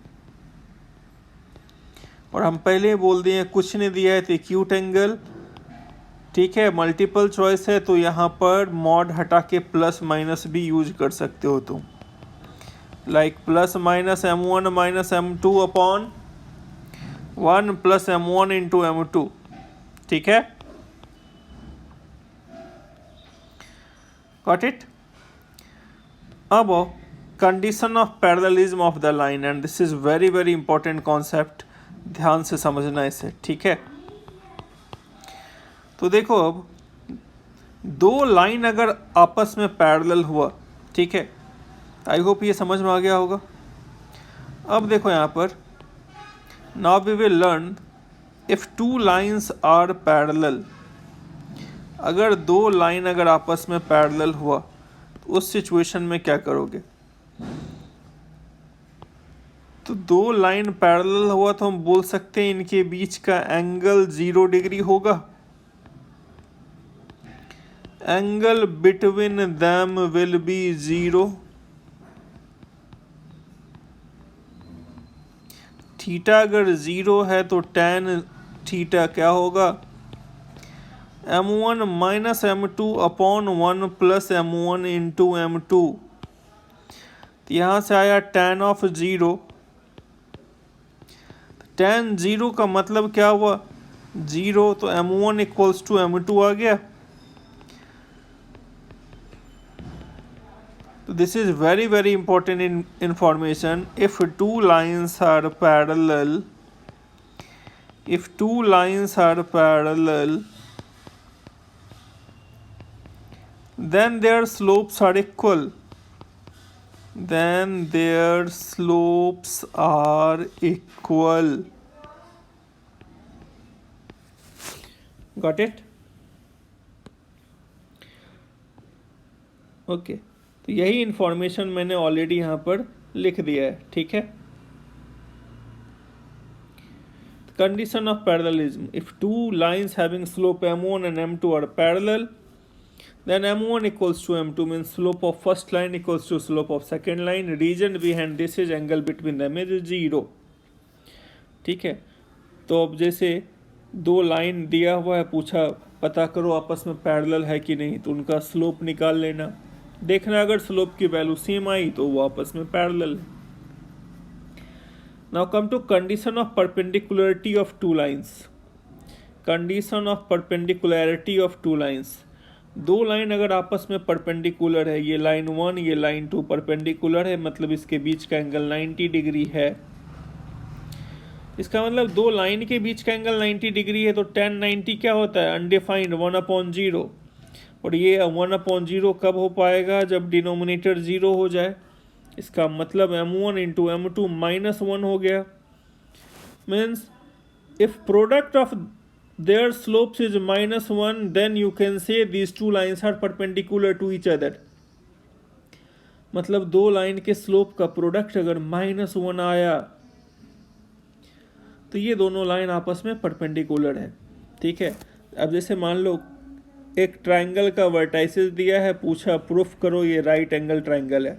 और हम पहले ही बोल दिए कुछ नहीं दिया है तो एक्यूट एंगल, ठीक है, मल्टीपल चॉइस है तो यहाँ पर मॉड हटा के प्लस माइनस भी यूज कर सकते हो तुम, like plus minus m1 minus m2 upon 1 plus m1 into m2, ठीक है, गॉट इट। अब condition of parallelism of the line, and this is very very important concept, ध्यान से समझना इसे, ठीक है। तो देखो अब दो लाइन अगर आपस में पैरेलल हुआ, ठीक है, आई होप ये समझ में आ गया होगा। अब देखो यहाँ पर now we will learn if two lines are parallel, अगर दो लाइन अगर आपस में पैरेलल हुआ उस सिचुएशन में क्या करोगे। तो दो लाइन पैरेलल हुआ तो हम बोल सकते हैं इनके बीच का एंगल 0 डिग्री होगा, angle between them will be 0। Theta अगर 0 है तो tan थीटा क्या होगा, m1 minus m2 upon 1 plus m1 into m2। तो यहाँ से आया tan ऑफ 0, tan 0 का मतलब क्या हुआ 0, तो m1 इक्वल्स टू m2 आ गया। तो this is very very important information, if two lines are parallel, if two lines are parallel then their slopes are equal, then their slopes are equal, got it, okay. तो यही इंफॉर्मेशन मैंने ऑलरेडी यहाँ पर लिख दिया है, ठीक है। Condition of parallelism, if two lines having slope m1 and m2 are parallel, then m1 equals to m2 means slope of first line equals to slope of second line, region behind this is angle between them is 0, ठीक है। तो अब जैसे दो लाइन दिया हुआ है, पूछा पता करो आपस में पैरेलल है कि नहीं, तो उनका स्लोप निकाल लेना, देखना अगर स्लोप की वैल्यू सेम आई तो वो आपस में पैरेलल है। Now come to condition of perpendicularity of two lines. Condition of perpendicularity of two lines. दो लाइन अगर आपस में परपेंडिकुलर है, ये लाइन 1 ये लाइन 2 परपेंडिकुलर है, मतलब इसके बीच का एंगल 90 डिग्री है। इसका मतलब दो लाइन के बीच का एंगल 90 डिग्री है, तो tan 90 क्या होता है, अनडिफाइंड 1/0। और ये 1/0 कब हो पाएगा, जब डिनोमिनेटर 0 हो जाए। इसका मतलब m1 इंटू m2 माइनस 1 हो गया, means if product of their slopes is -1 then you can say these two lines are perpendicular to each other. मतलब दो लाइन के स्लोप का प्रोडक्ट अगर -1 आया तो ये दोनों लाइन आपस में परपेंडिकुलर है, ठीक है। अब जैसे मान लो एक ट्राइंगल का वर्टाइसिस दिया है, पूछा प्रूफ करो ये राइट एंगल ट्राइंगल है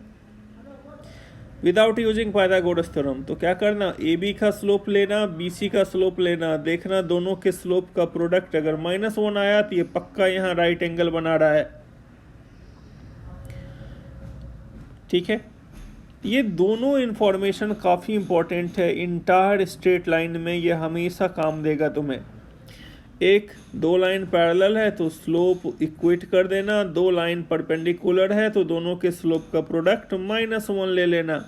विदाउट यूजिंग पाइथागोरस थ्योरम। तो क्या करना, ए बी का स्लोप लेना, बी सी का स्लोप लेना, देखना दोनों के स्लोप का प्रोडक्ट अगर -1 आया तो ये पक्का यहाँ राइट एंगल बना रहा है, ठीक है। ये दोनों इन्फॉर्मेशन काफ़ी इंपॉर्टेंट है इंटायर स्ट्रेट लाइन में, ये हमेशा काम देगा तुम्हें। एक दो लाइन पैरेलल है तो स्लोप इक्वेट कर देना, दो लाइन परपेंडिकुलर है तो दोनों के स्लोप का प्रोडक्ट -1 ले लेना।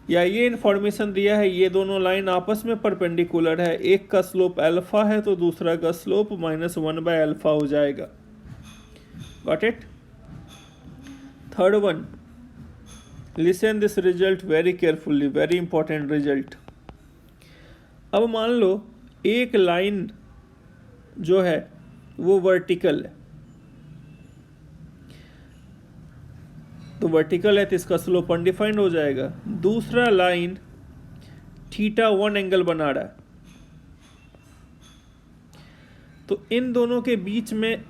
या ये इन्फॉर्मेशन दिया है ये दोनों लाइन आपस में परपेंडिकुलर है, एक का स्लोप अल्फा है तो दूसरा का स्लोप -1/अल्फा हो जाएगा। Got it. Third one, listen this result very carefully, very important result. अब मान लो एक लाइन जो है वो वर्टिकल है, तो वर्टिकल है तो इसका स्लोप अनडिफाइंड हो जाएगा। दूसरा लाइन θ1 एंगल बना रहा है, तो इन दोनों के बीच में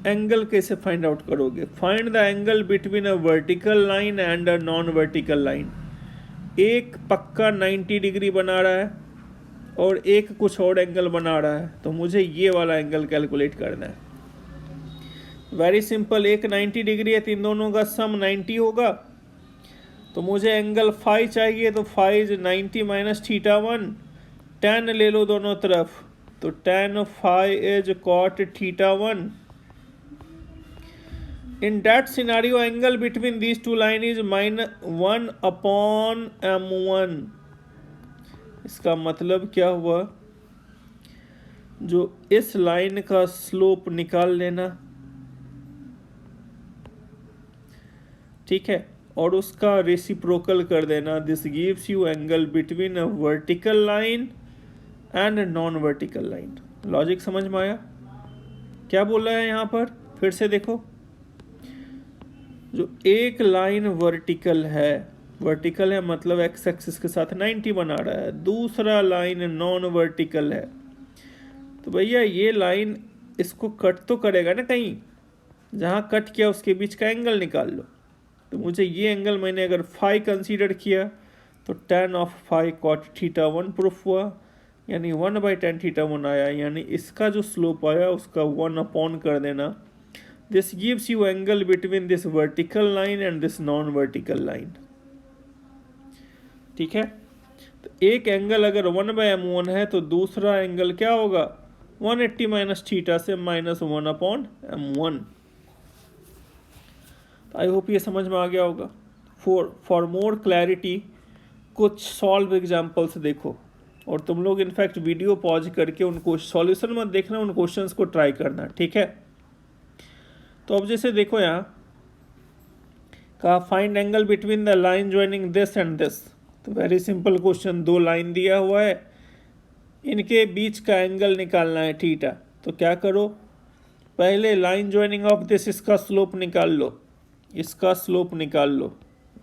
एंगल कैसे फाइंड आउट करोगे? Find the angle between a vertical line and a non vertical line. एक पक्का 90 डिग्री बना रहा है और एक कुछ और एंगल बना रहा है, तो मुझे ये वाला एंगल कैलकुलेट करना है। वेरी सिंपल, एक 90 डिग्री है तो इन दोनों का सम 90 होगा, तो मुझे एंगल फाई चाहिए, तो फाई इज 90 माइनस θ1। tan ले लो दोनों तरफ, तो tan phi is cot θ1। In that scenario, angle between these two lines is -1/m1। इसका मतलब क्या हुआ, जो इस लाइन का स्लोप निकाल लेना, ठीक है, और उसका रेसिप्रोकल कर देना। This gives you angle between a vertical line and non vertical line. Logic समझ में आया? क्या बोल रहा है यहाँ पर, फिर से देखो। जो एक लाइन वर्टिकल है मतलब एक्स एक्सिस के साथ 90 बना रहा है, दूसरा लाइन नॉन वर्टिकल है, तो भैया ये लाइन इसको कट तो करेगा ना, कहीं जहाँ कट किया उसके बीच का एंगल निकाल लो। तो मुझे ये एंगल, मैंने अगर फाई कंसीडर किया तो tan of phi cot θ1 proof हुआ, यानी 1/tan θ1 आया, यानी इसका जो स्लोप आया उसका 1 कर देना। This gives you angle between this vertical line and this non-vertical line, ठीक है। तो एक एंगल अगर 1/m1 है तो दूसरा एंगल क्या होगा, 180 माइनस थीटा से -1/m1। तो आई होप ये समझ में आ गया होगा। फॉर मोर क्लैरिटी कुछ सॉल्व एग्जाम्पल्स देखो, और तुम लोग इनफैक्ट वीडियो पॉज करके उनको सॉल्यूशन मत देखना, उन क्वेश्चंस को ट्राई करना, ठीक है। तो अब जैसे देखो यहाँ कहा find angle between the line joining this and this, तो वेरी सिंपल क्वेश्चन, दो लाइन दिया हुआ है, इनके बीच का एंगल निकालना है थीटा। तो क्या करो, पहले लाइन ज्वाइनिंग ऑफ दिस, इसका स्लोप निकाल लो, इसका स्लोप निकाल लो,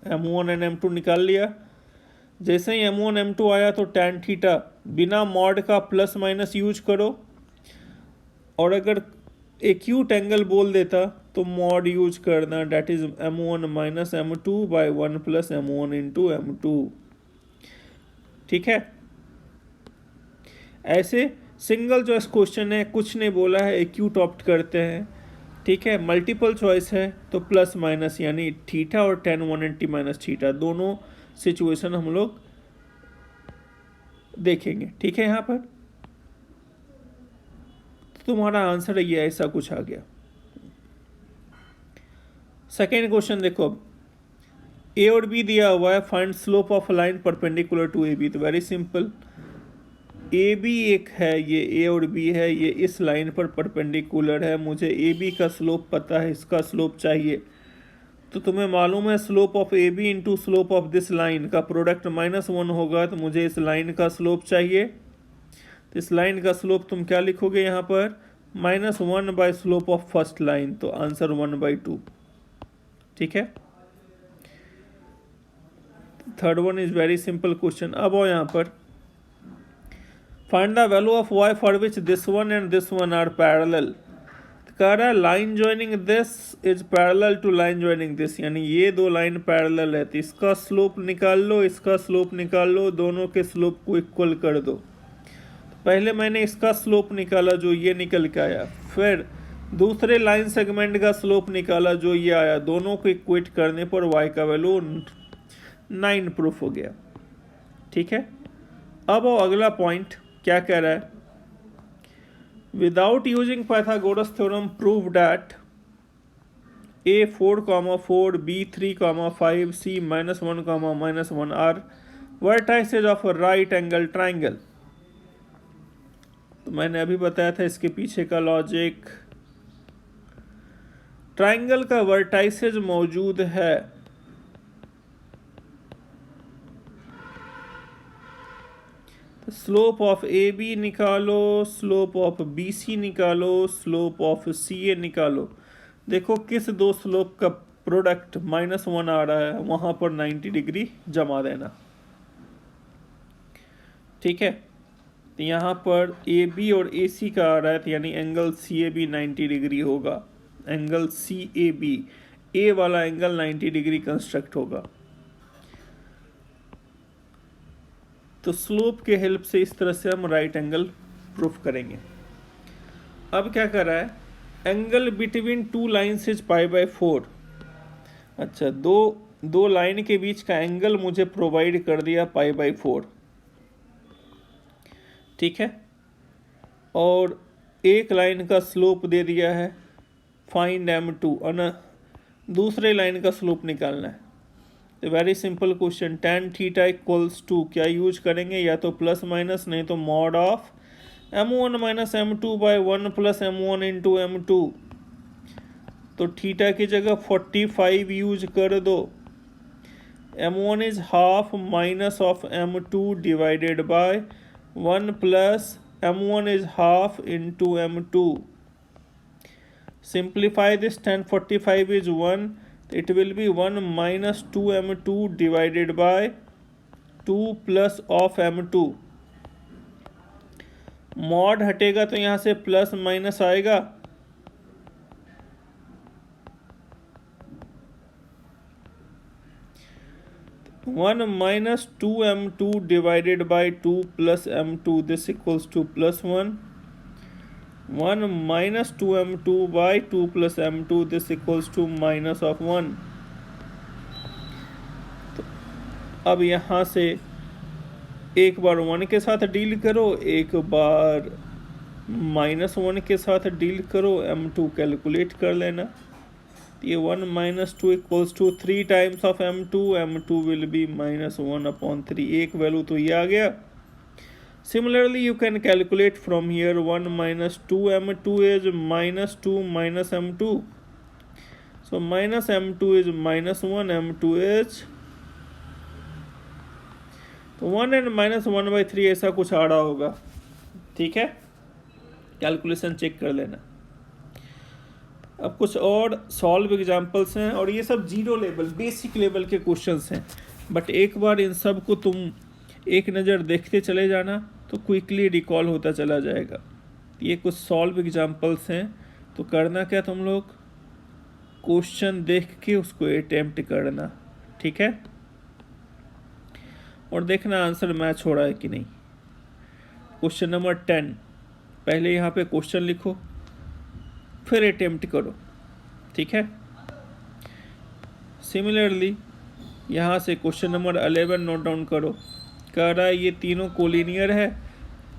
m1 एंड m2 निकाल लिया। जैसे ही m1 m2 आया तो tan थीटा बिना मॉड का प्लस माइनस यूज करो, और अगर एक्यूट एंगल बोल देता तो मॉड यूज करना, that is m1 minus m2/1 plus m1 into m2, ठीक है। ऐसे सिंगल चॉइस क्वेश्चन है, कुछ नहीं बोला है, एक्यूट ऑप्ट करते हैं, ठीक है। मल्टीपल चॉइस है तो प्लस माइनस, यानी थीटा और tan 180 माइनस थीटा दोनों सिचुएशन हम लोग देखेंगे, ठीक है। यहाँ पर तुम्हारा आंसर ये ऐसा कुछ आ गया। सेकेंड क्वेश्चन देखो, अब ए और बी दिया हुआ है, find slope of line perpendicular to a b. तो वेरी सिंपल, ए बी एक है, ये ए और बी है, ये इस लाइन पर परपेंडिकुलर है, मुझे ए बी का स्लोप पता है, इसका स्लोप चाहिए। तो तुम्हें मालूम है slope of A b into slope of this line का प्रोडक्ट -1 होगा, तो मुझे इस लाइन का स्लोप चाहिए। तो इस लाइन का स्लोप तुम क्या लिखोगे यहाँ पर, -1 by slope of first line, तो आंसर 1/2, ठीक है। Third one is very simple question. अब आओ यहाँ पर, find the value of y for which this one and this one are parallel. कह रहा है line joining this is parallel to line joining this, यानी ये दो लाइन पैरेलल है, तो इसका स्लोप निकाल लो, इसका स्लोप निकाल लो, दोनों के स्लोप को इक्वल कर दो। पहले मैंने इसका स्लोप निकाला जो ये निकल के आया, फिर दूसरे लाइन सेगमेंट का स्लोप निकाला जो ये आया, दोनों को इक्वेट करने पर y का वैल्यू 9 प्रूफ हो गया। ठीक है। अब अगला पॉइंट क्या कह रहा है, without using Pythagoras theorem prove that a4, 4 b3, 5 c -1, are vertices of right angle triangle. तो मैंने अभी बताया था इसके पीछे का लॉजिक। ट्राइंगल का वर्टाइसेज मौजूद है, स्लोप ऑफ ए बी निकालो, स्लोप ऑफ बी सी निकालो, स्लोप ऑफ सी ए निकालो। देखो किस दो स्लोप का प्रोडक्ट -1 आ रहा है, वहां पर 90 डिग्री जमा देना। ठीक है। तो यहाँ पर ए बी और ए सी का आ रहा है, तो यानी angle c a b 90 degree होगा। Angle c a b, a वाला एंगल 90 डिग्री कंस्ट्रक्ट होगा। तो स्लोप के हेल्प से इस तरह से हम राइट एंगल प्रूफ करेंगे। अब क्या कर रहा है, angle between two lines is π/4। अच्छा, दो लाइन के बीच का एंगल मुझे प्रोवाइड कर दिया π/4। ठीक है। और एक लाइन का स्लोप दे दिया है, फाइंड m2, और दूसरे लाइन का स्लोप निकालना है। Very simple question, tan theta equals to क्या यूज करेंगे, या तो प्लस माइनस, नहीं तो mod of m1 - m2 / 1 + m1 × m2। तो थीटा की जगह 45 यूज कर दो। m1 is half minus of m2 divided by 1 + m1 is half into m2। Simplify this, tan 45 is 1, it will be 1 - 2m2 divided by 2 plus of m2। Mod हटेगा तो यहां से प्लस माइनस आएगा, 1 - 2m2 divided by 2 plus m2, this equals to +1। 1 - 2m2 by 2 plus m2, this equals to -1। तो अब यहाँ से एक बार 1 के साथ डील करो, एक बार -1 के साथ डील करो, m2 कैलकुलेट कर लेना। ये 1 - 2 equals to 3 times of m2, m2 will be -1/3। एक वैल्यू तो ये आ गया। Similarly, you can calculate from here 1 - 2m2 is -2 minus m2. So minus m2 is -1, m2 is, तो 1 and -1/3 ऐसा कुछ आ रहा होगा। ठीक है, कैलकुलेशन चेक कर लेना। अब कुछ और सॉल्व एग्जांपल्स हैं, और ये सब जीरो लेवल बेसिक लेवल के क्वेश्चंस हैं, बट एक बार इन सब को तुम एक नज़र देखते चले जाना तो क्विकली रिकॉल होता चला जाएगा। ये कुछ सॉल्व एग्जांपल्स हैं, तो करना क्या, तुम लोग क्वेश्चन देख के उसको अटेम्प्ट करना। ठीक है, और देखना आंसर मैच हो रहा है कि नहीं। क्वेश्चन नंबर 10, पहले यहाँ पे क्वेश्चन लिखो, फिर अटेम्प्ट करो। ठीक है। सिमिलरली यहाँ से क्वेश्चन नंबर 11 नोट डाउन करो। कह रहा है ये तीनों कोलिनियर है,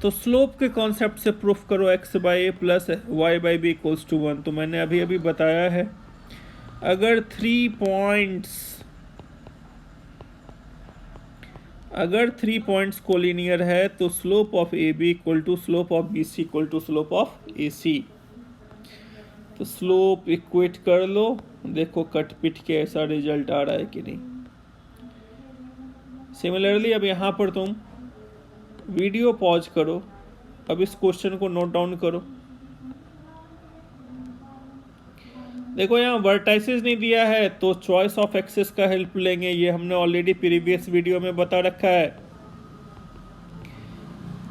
तो स्लोप के कॉन्सेप्ट से प्रूफ करो x/a + y/b = 1। तो मैंने अभी बताया है, अगर 3 पॉइंट्स कोलिनियर है तो slope of AB = slope of BC = slope of AC। तो स्लोप इक्वेट कर लो, देखो कट पिट के ऐसा रिजल्ट आ रहा है कि नहीं। सिमिलरली अब यहाँ पर तुम वीडियो पॉज करो, अब इस क्वेश्चन को नोट डाउन करो। देखो यहाँ वर्टाइसेस नहीं दिया है तो चॉइस ऑफ एक्सेस का हेल्प लेंगे, ये हमने ऑलरेडी प्रीवियस वीडियो में बता रखा है।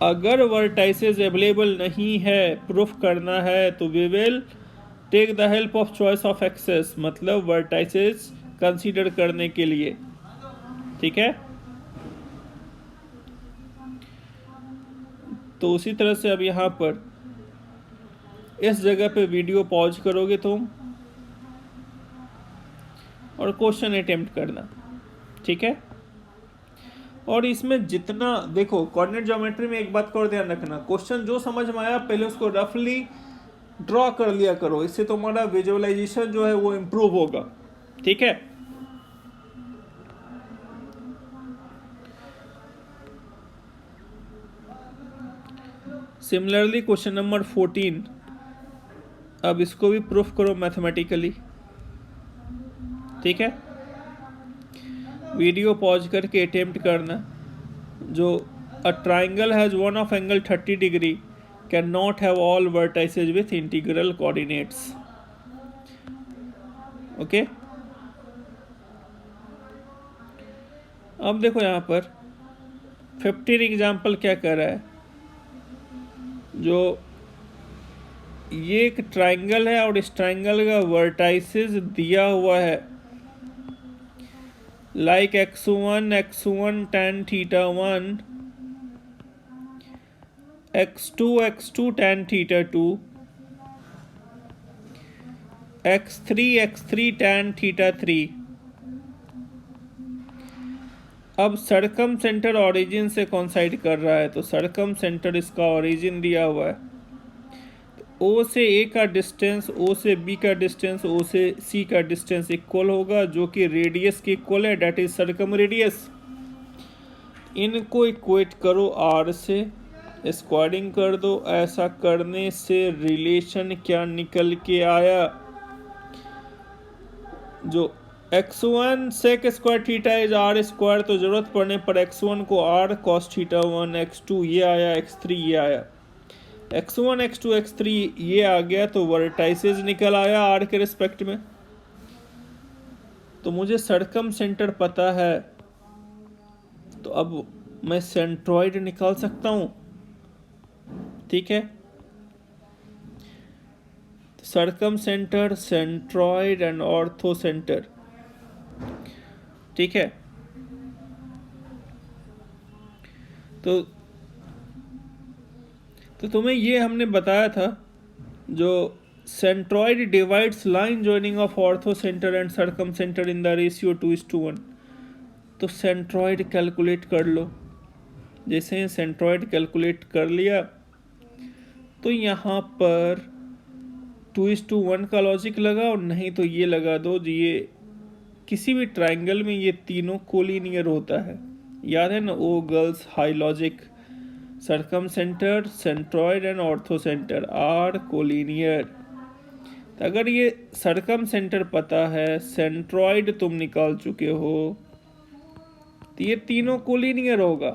अगर वर्टाइसेस अवेलेबल नहीं है, प्रूफ करना है, तो we will take the help of choice of axes, मतलब वर्टाइसेस कंसीडर करने के लिए। ठीक है, तो उसी तरह से अब यहाँ पर इस जगह पे वीडियो पॉज करोगे तुम और क्वेश्चन अटेम्प्ट करना। ठीक है, और इसमें जितना देखो कोऑर्डिनेट ज्योमेट्री में एक बात का और ध्यान रखना, क्वेश्चन जो समझ में आया पहले उसको रफली ड्रॉ कर लिया करो, इससे तुम्हारा विजुअलाइजेशन जो है वो इम्प्रूव होगा। ठीक है, सिमिलरली क्वेश्चन नंबर 14, अब इसको भी प्रूफ करो मैथमेटिकली। ठीक है, वीडियो पॉज करके अटेम्प्ट करना। जो a triangle has one of angle 30 degree can not have all vertices with integral coordinates. Okay, अब देखो यहाँ पर 15 एग्जाम्पल क्या कर रहा है, जो ये एक ट्राइंगल है और इस ट्राइंगल का वर्टाइसेस दिया हुआ है, like x1 tan theta 1, x2 tan theta 2, x3 tan theta 3। अब सरकम सेंटर ऑरिजिन से कॉन्साइड कर रहा है, तो सरकम सेंटर इसका ऑरिजिन दिया हुआ है, ओ से ए का डिस्टेंस, ओ से बी का डिस्टेंस, ओ से सी का डिस्टेंस इक्वल होगा, जो कि रेडियस के इक्वल है, डेट इज सरकम रेडियस। इनको इक्वेट करो आर से, स्क्वायरिंग कर दो। ऐसा करने से रिलेशन क्या निकल के आया, जो x1 sec square theta is r square, तो जरूरत पड़ने पर x1 को आर कॉस थीटा 1, x2 ये आया, x3 ये आया, x1 x2 x3 ये आ गया, तो वर्टाइसेस निकल आया आर के रिस्पेक्ट में। तो मुझे सरकम सेंटर पता है, तो अब मैं सेंट्रॉइड निकाल सकता हूं। ठीक है, circumcentre, centroid and orthocentre. ठीक है, तो तुम्हें ये हमने बताया था, जो centroid divides line joining of orthocentre and circumcentre in the ratio 2:1। तो सेंट्रॉइड कैलकुलेट कर लो। जैसे सेंट्रॉइड कैलकुलेट कर लिया, तो यहाँ पर 2:1 का लॉजिक लगाओ, नहीं तो ये लगा दो, ये किसी भी ट्राइंगल में ये तीनों कोलिनियर होता है, याद है ना, O girls high logic, circumcentre, centroid and orthocentre are collinear. अगर ये सरकम सेंटर पता है, सेंट्रॉइड तुम निकाल चुके हो, तो ये तीनों कोलिनियर होगा,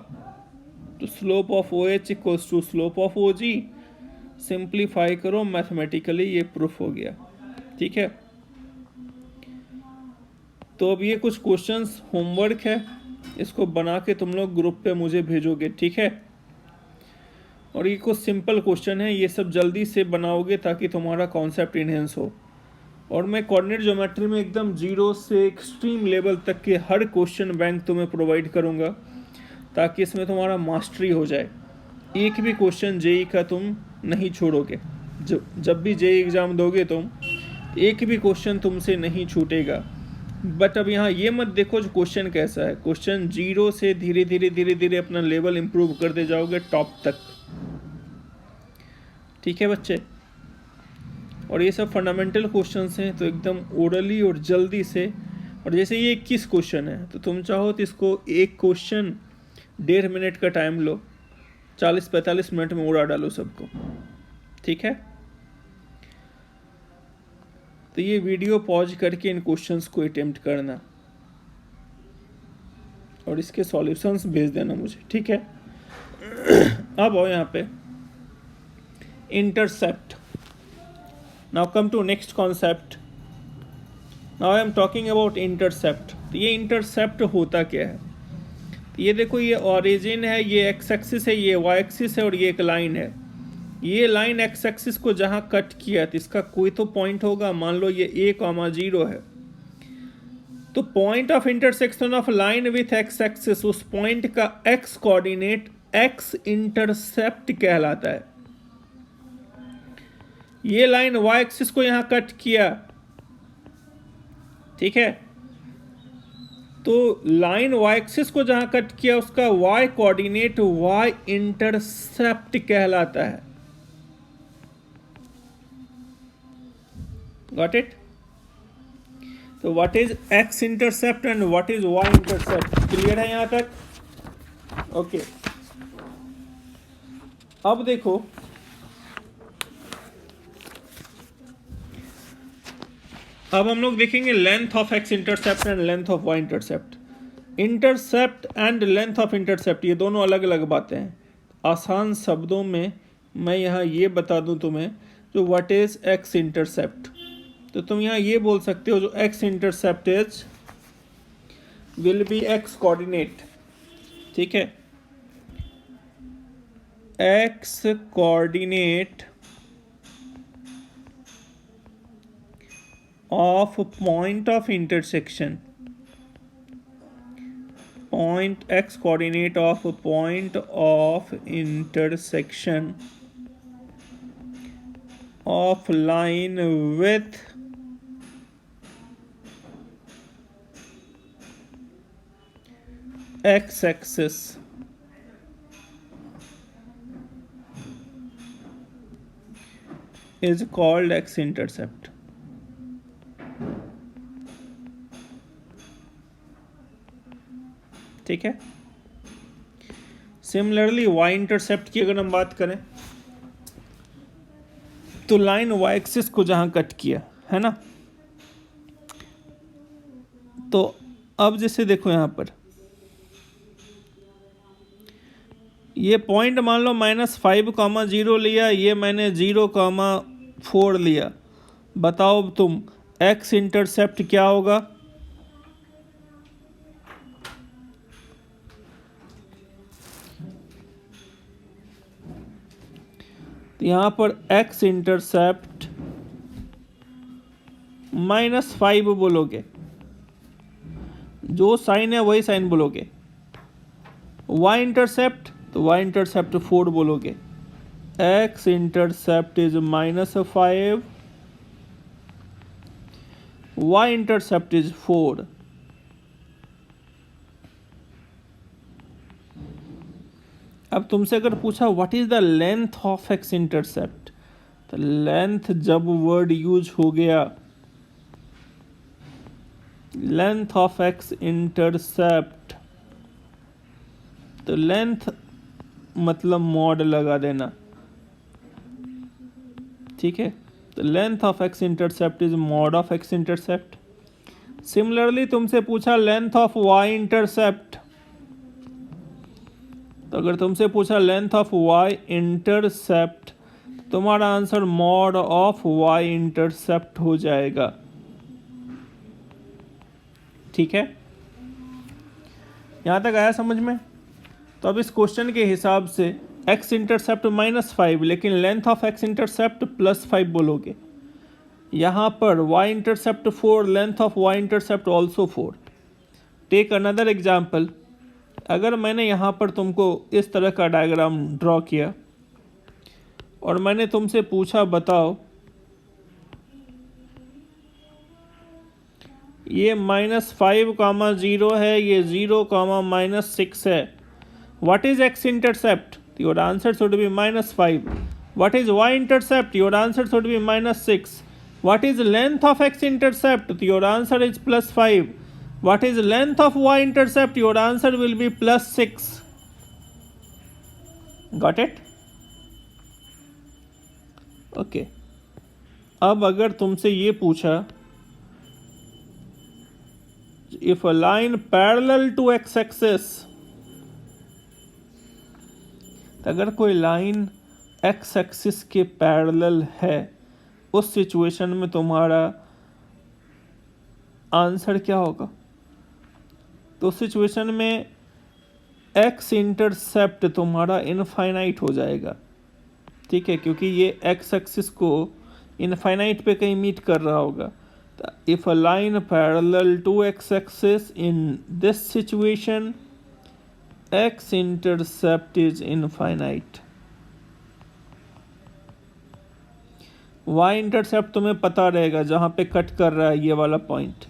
तो slope of O H equals to slope of O G. Simplify करो मैथमेटिकली, ये प्रूफ हो गया। ठीक है, तो अब ये कुछ क्वेश्चंस होमवर्क है, इसको बना के तुम लोग ग्रुप पे मुझे भेजोगे। ठीक है, और ये कुछ सिंपल क्वेश्चन है, ये सब जल्दी से बनाओगे ताकि तुम्हारा कॉन्सेप्ट इनहेंस हो। और मैं कोऑर्डिनेट ज्योमेट्री में एकदम जीरो से एक्सट्रीम लेवल तक के हर क्वेश्चन बैंक तुम्हें प्रोवाइड करूँगा, ताकि इसमें तुम्हारा मास्टरी हो जाए। एक भी क्वेश्चन जेई का तुम नहीं छोड़ोगे, जब भी जेई एग्ज़ाम दोगे तुम, एक भी क्वेश्चन तुमसे नहीं छूटेगा। बट अब यहाँ ये मत देखो जो क्वेश्चन कैसा है, क्वेश्चन जीरो से धीरे धीरे अपना लेवल इम्प्रूव करते जाओगे टॉप तक। ठीक है बच्चे, और ये सब फंडामेंटल क्वेश्चंस हैं, तो एकदम ओरली और जल्दी से। और जैसे ये 21 क्वेश्चन है, तो तुम चाहो तो इसको एक क्वेश्चन 1.5 मिनट का टाइम लो, 40-45 मिनट में उड़ा डालो सबको। ठीक है, तो ये वीडियो पॉज करके इन क्वेश्चंस को अटेम्प्ट करना और इसके सॉल्यूशंस भेज देना मुझे। ठीक है, अब आओ यहाँ पे intercept. Now come to next concept, now I am talking about intercept. तो ये इंटरसेप्ट होता क्या है? ये देखो, ये ओरिजिन है, ये एक्स एक्सिस है, ये वाई एक्सिस है और ये एक लाइन है। ये लाइन एक्स एक्सिस को जहाँ कट किया तो इसका कोई तो पॉइंट होगा। मान लो ये a,0 है, तो point of intersection of line with x axis, उस पॉइंट का एक्स कोऑर्डिनेट एक्स इंटरसेप्ट कहलाता है। ये लाइन वाई एक्सिस को यहां कट किया, ठीक है, तो लाइन वाई एक्सिस को जहां कट किया उसका वाई कोऑर्डिनेट वाई इंटरसेप्ट कहलाता है। Got it? तो what is x intercept and what is Y intercept? Clear है यहां तक? ओके अब देखो, अब हम लोग देखेंगे length of x intercept and length of y intercept. Intercept and length of intercept ये दोनों अलग अलग बातें हैं। आसान शब्दों में मैं यहाँ ये बता दूँ तुम्हें, जो व्हाट इज एक्स इंटरसेप्ट, तो तुम यहाँ ये बोल सकते हो जो x intercept is will be x coordinate, ठीक है, x coordinate of point of intersection, point x coordinate of point of intersection of line with x axis is called x intercept। ठीक है। सिमिलरली वाई इंटरसेप्ट की अगर हम बात करें तो लाइन वाई एक्सिस को जहां कट किया है ना, तो अब जैसे देखो यहां पर ये पॉइंट मान लो -5,0 लिया, ये मैंने 0,4 लिया। बताओ तुम एक्स इंटरसेप्ट क्या होगा? तो यहां पर एक्स इंटरसेप्ट -5 बोलोगे, जो साइन है वही साइन बोलोगे। वाई इंटरसेप्ट, तो वाई इंटरसेप्ट 4 बोलोगे। X intercept is -5, y intercept is 4। अब तुमसे अगर पूछा what is the length of x intercept, तो लेंथ जब वर्ड यूज हो गया, लेंथ ऑफ एक्स इंटरसेप्ट, तो लेंथ मतलब मॉड लगा देना, ठीक है। तो length of x intercept is mod of x intercept. Similarly तुमसे पूछा लेंथ ऑफ वाई इंटरसेप्ट, तो अगर तुमसे पूछा लेंथ ऑफ वाई इंटरसेप्ट, तुम्हारा answer mod of y intercept हो जाएगा, ठीक है। यहां तक आया समझ में? तो अब इस क्वेश्चन के हिसाब से एक्स इंटरसेप्ट -5, लेकिन लेंथ ऑफ एक्स इंटरसेप्ट +5 बोलोगे। यहां पर y intercept 4, length of y intercept also 4। Take another example. अगर मैंने यहाँ पर तुमको इस तरह का डायग्राम ड्रॉ किया और मैंने तुमसे पूछा बताओ ये -5,0 है, ये 0,-6 है, what is x intercept? Your answer should be -5। What is Y intercept? Your answer should be -6। What is length of x intercept? Your answer is +5। What is length of y-intercept? Your answer will be +6. Got it? Okay. अब अगर तुमसे ये पूछा if a line parallel to x-axis, अगर कोई लाइन x-axis के पैरेलल है, उस सिचुएशन में तुम्हारा आंसर क्या होगा? तो सिचुएशन में एक्स इंटरसेप्ट तुम्हारा इनफाइनाइट हो जाएगा, ठीक है, क्योंकि ये एक्स एक्सिस को इनफाइनाइट पे कहीं मीट कर रहा होगा. If a line parallel to x axis in this situation x intercept is infinite. Y intercept तुम्हें पता रहेगा जहाँ पे कट कर रहा है ये वाला पॉइंट.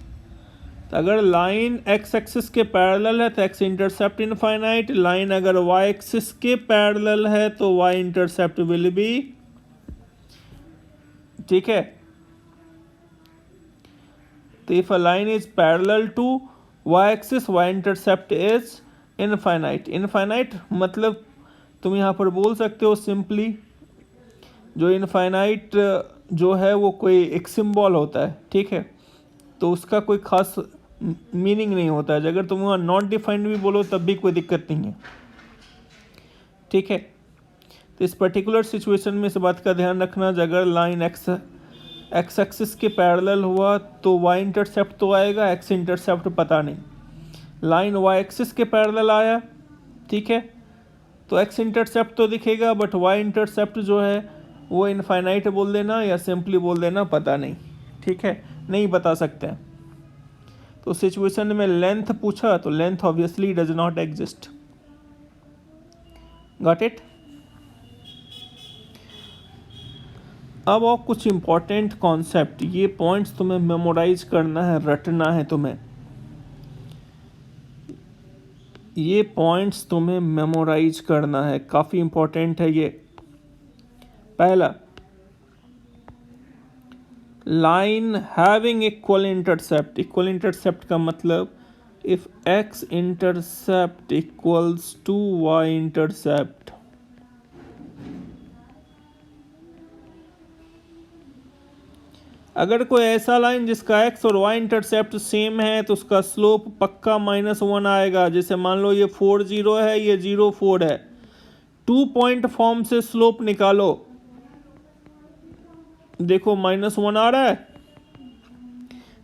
तो अगर लाइन एक्स एक्सिस के पैरेलल है तो एक्स इंटरसेप्ट इनफाइनाइट. लाइन अगर वाई एक्सिस के पैरेलल है तो वाई इंटरसेप्ट विल बी, ठीक है. तो if a line is parallel to y axis y intercept is infinite. Infinite मतलब तुम यहाँ पर बोल सकते हो सिंपली, जो इनफाइनाइट जो है वो कोई एक सिंबल होता है, ठीक है, तो उसका कोई खास मीनिंग नहीं होता है. अगर तुम वहाँ नॉट डिफाइंड भी बोलो तब भी कोई दिक्कत नहीं है, ठीक है. तो इस पर्टिकुलर सिचुएशन में इस बात का ध्यान रखना, अगर लाइन एक्स एक्सिस के पैरेलल हुआ तो वाई इंटरसेप्ट तो आएगा, एक्स इंटरसेप्ट पता नहीं. लाइन वाई एक्सिस के पैरेलल आया, ठीक है, तो एक्स इंटरसेप्ट तो दिखेगा बट वाई इंटरसेप्ट जो है वो इनफाइनाइट बोल देना या सिंपली बोल देना पता नहीं, ठीक है, नहीं बता सकते हैं. तो सिचुएशन में लेंथ पूछा तो length obviously does not exist. Got it. अब और कुछ इंपॉर्टेंट कॉन्सेप्ट, ये पॉइंट्स तुम्हें मेमोराइज करना है, रटना है तुम्हें. ये पॉइंट्स तुम्हें मेमोराइज करना है, काफ़ी इंपॉर्टेंट है ये. पहला, line having equal intercept. Equal intercept का मतलब if x intercept equals to y intercept. अगर कोई ऐसा लाइन जिसका एक्स और वाई इंटरसेप्ट सेम है तो उसका स्लोप पक्का -1 आएगा. जैसे मान लो ये 4 0 है, ये 0 4 है. 2 पॉइंट फॉर्म से स्लोप निकालो, देखो -1 आ रहा है.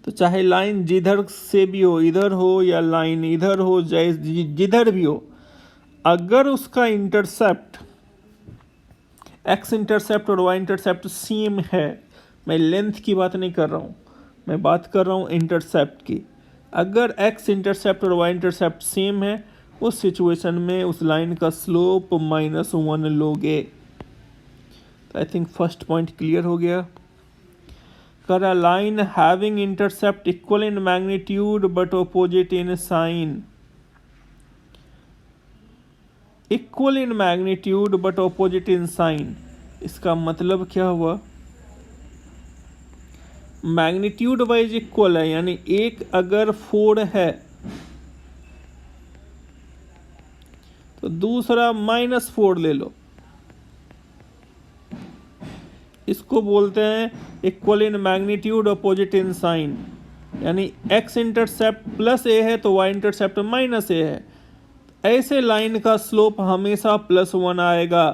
तो चाहे लाइन जिधर से भी हो, इधर हो या लाइन इधर हो, जिधर भी हो, अगर उसका इंटरसेप्ट एक्स इंटरसेप्ट और वाई इंटरसेप्ट सेम है, मैं लेंथ की बात नहीं कर रहा हूँ, मैं बात कर रहा हूँ इंटरसेप्ट की. अगर एक्स इंटरसेप्ट और वाई इंटरसेप्ट सेम है, उस सिचुएशन में उस लाइन का स्लोप -1 लोगे. तो I think first point clear हो गया. कर a line having intercept equal in magnitude but opposite in sign. Equal in magnitude but opposite in sign, इसका मतलब क्या हुआ? मैग्नीट्यूड वाइज इक्वल है, यानी एक अगर 4 है तो दूसरा -4 ले लो. इसको बोलते हैं equal in magnitude opposite in sign. यानी एक्स इंटरसेप्ट प्लस ए है तो वाई इंटरसेप्ट -a है. ऐसे लाइन का स्लोप हमेशा +1 आएगा.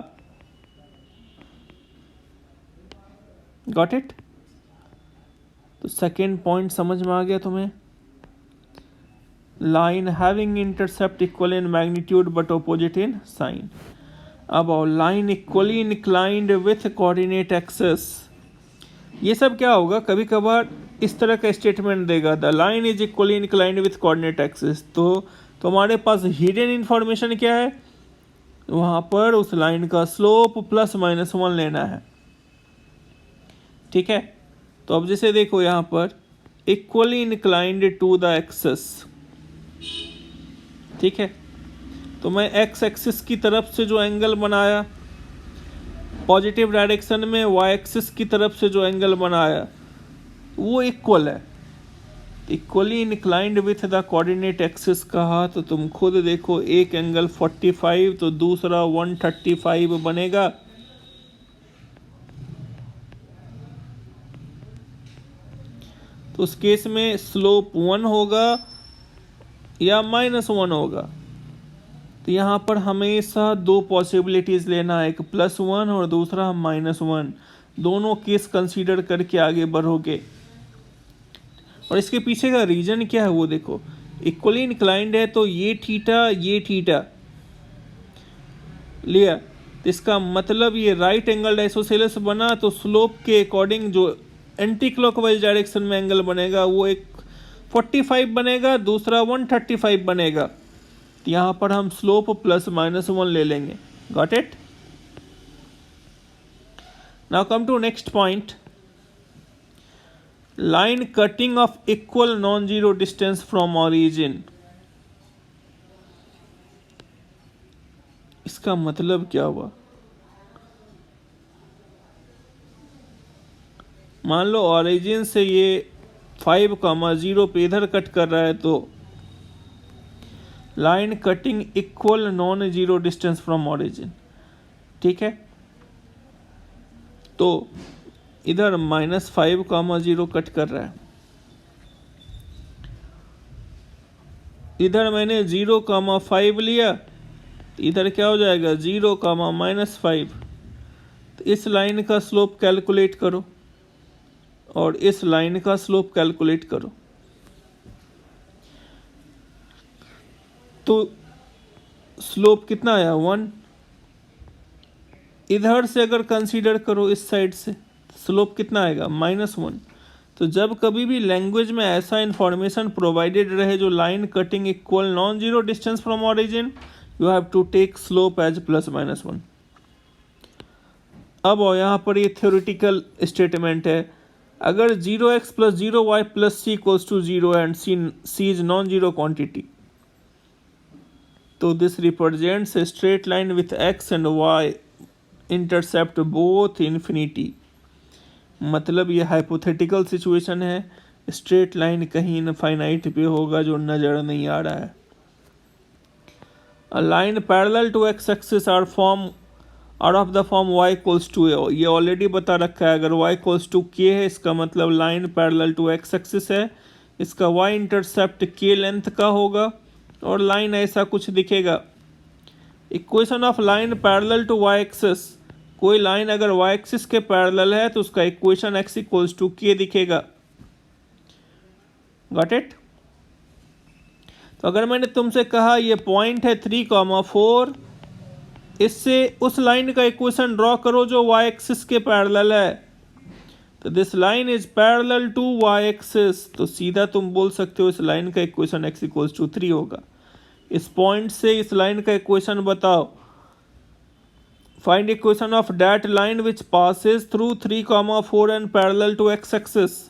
Got it. तो सेकेंड पॉइंट समझ में आ गया तुम्हें. Line having intercept equal in magnitude but opposite in sign. अब line equally inclined with coordinate axes. ये सब क्या होगा, कभी कभार इस तरह का स्टेटमेंट देगा, the line is equally inclined with coordinate access. तो तुम्हारे पास हिडन इंफॉर्मेशन क्या है, वहाँ पर उस लाइन का स्लोप +-1 लेना है, ठीक है. तो अब जैसे देखो यहाँ पर equally inclined to the axes, ठीक है. तो मैं एक्स एक्सिस की तरफ से जो एंगल बनाया पॉजिटिव डायरेक्शन में, वाई एक्सिस की तरफ से जो एंगल बनाया वो इक्वल है. Equally inclined with the coordinate axis कहा तो तुम खुद देखो, एक एंगल 45 तो दूसरा 135 बनेगा. तो उस केस में स्लोप 1 होगा या -1 होगा. तो यहाँ पर हमेशा 2 पॉसिबिलिटीज़ लेना है, एक +1 और दूसरा -1. दोनों केस कंसीडर करके आगे बढ़ोगे. और इसके पीछे का रीजन क्या है वो देखो, इक्वली इंक्लाइंड है तो ये थीटा लिया, तो इसका मतलब ये राइट एंगल आइसोसेलेस बना, तो स्लोप के अकॉर्डिंग जो एंटी क्लॉकवाइज डायरेक्शन में एंगल बनेगा वो एक 45 बनेगा, दूसरा 135 बनेगा। तो यहाँ पर हम स्लोप ±1 ले लेंगे। Got it? Now come to next point, line cutting off equal non zero distance from origin. इसका मतलब क्या हुआ? मान लो ऑरिजिन से ये 5,0 पे इधर कट कर रहा है, तो line cutting equal non zero distance from origin, ठीक है। तो इधर -5,0 कट कर रहा है, इधर मैंने 0,5 लिया, इधर क्या हो जाएगा 0,-5। तो इस लाइन का स्लोप कैलकुलेट करो और इस लाइन का स्लोप कैलकुलेट करो। तो स्लोप कितना आया 1। इधर से अगर कंसीडर करो इस साइड से, स्लोप कितना आएगा -1। तो जब कभी भी लैंग्वेज में ऐसा इंफॉर्मेशन प्रोवाइडेड रहे जो line cutting equal non zero distance from origin, you have to take slope as +-1। अब यहाँ पर ये थ्योरेटिकल स्टेटमेंट है, अगर 0x + 0y + c = 0 and c is non zero quantity, तो this represents a straight line with x and y intercept both infinity. मतलब ये हाइपोथेटिकल सिचुएशन है, स्ट्रेट लाइन कहीं इनफाइनाइट पे होगा जो नजर नहीं आ रहा है। A line parallel to x axis are of the form y = a। ये ऑलरेडी बता रखा है, अगर y = k है इसका मतलब line parallel to x axis है, इसका y इंटरसेप्ट k लेंथ का होगा और लाइन ऐसा कुछ दिखेगा। Equation of line parallel to y axis, कोई लाइन अगर y एक्सिस के पैरेलल है तो उसका इक्वेशन x = k दिखेगा। Got it? तो अगर मैंने तुमसे कहा ये पॉइंट है 3,4, इससे उस लाइन का इक्वेशन ड्रॉ करो जो y एक्सिस के पैरेलल है, तो this line is parallel to y axis, तो सीधा तुम बोल सकते हो इस लाइन का इक्वेशन x = 3 होगा। इस पॉइंट से इस लाइन का इक्वेशन बताओ, find equation of that line which passes through 3,4 and parallel to x axis.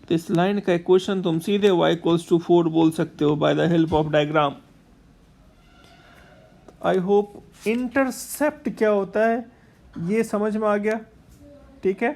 तो इस लाइन का इक्वेशन तुम सीधे y = 4 बोल सकते हो bye the help of diagram. I hope intercept क्या होता है ये समझ में आ गया, ठीक है।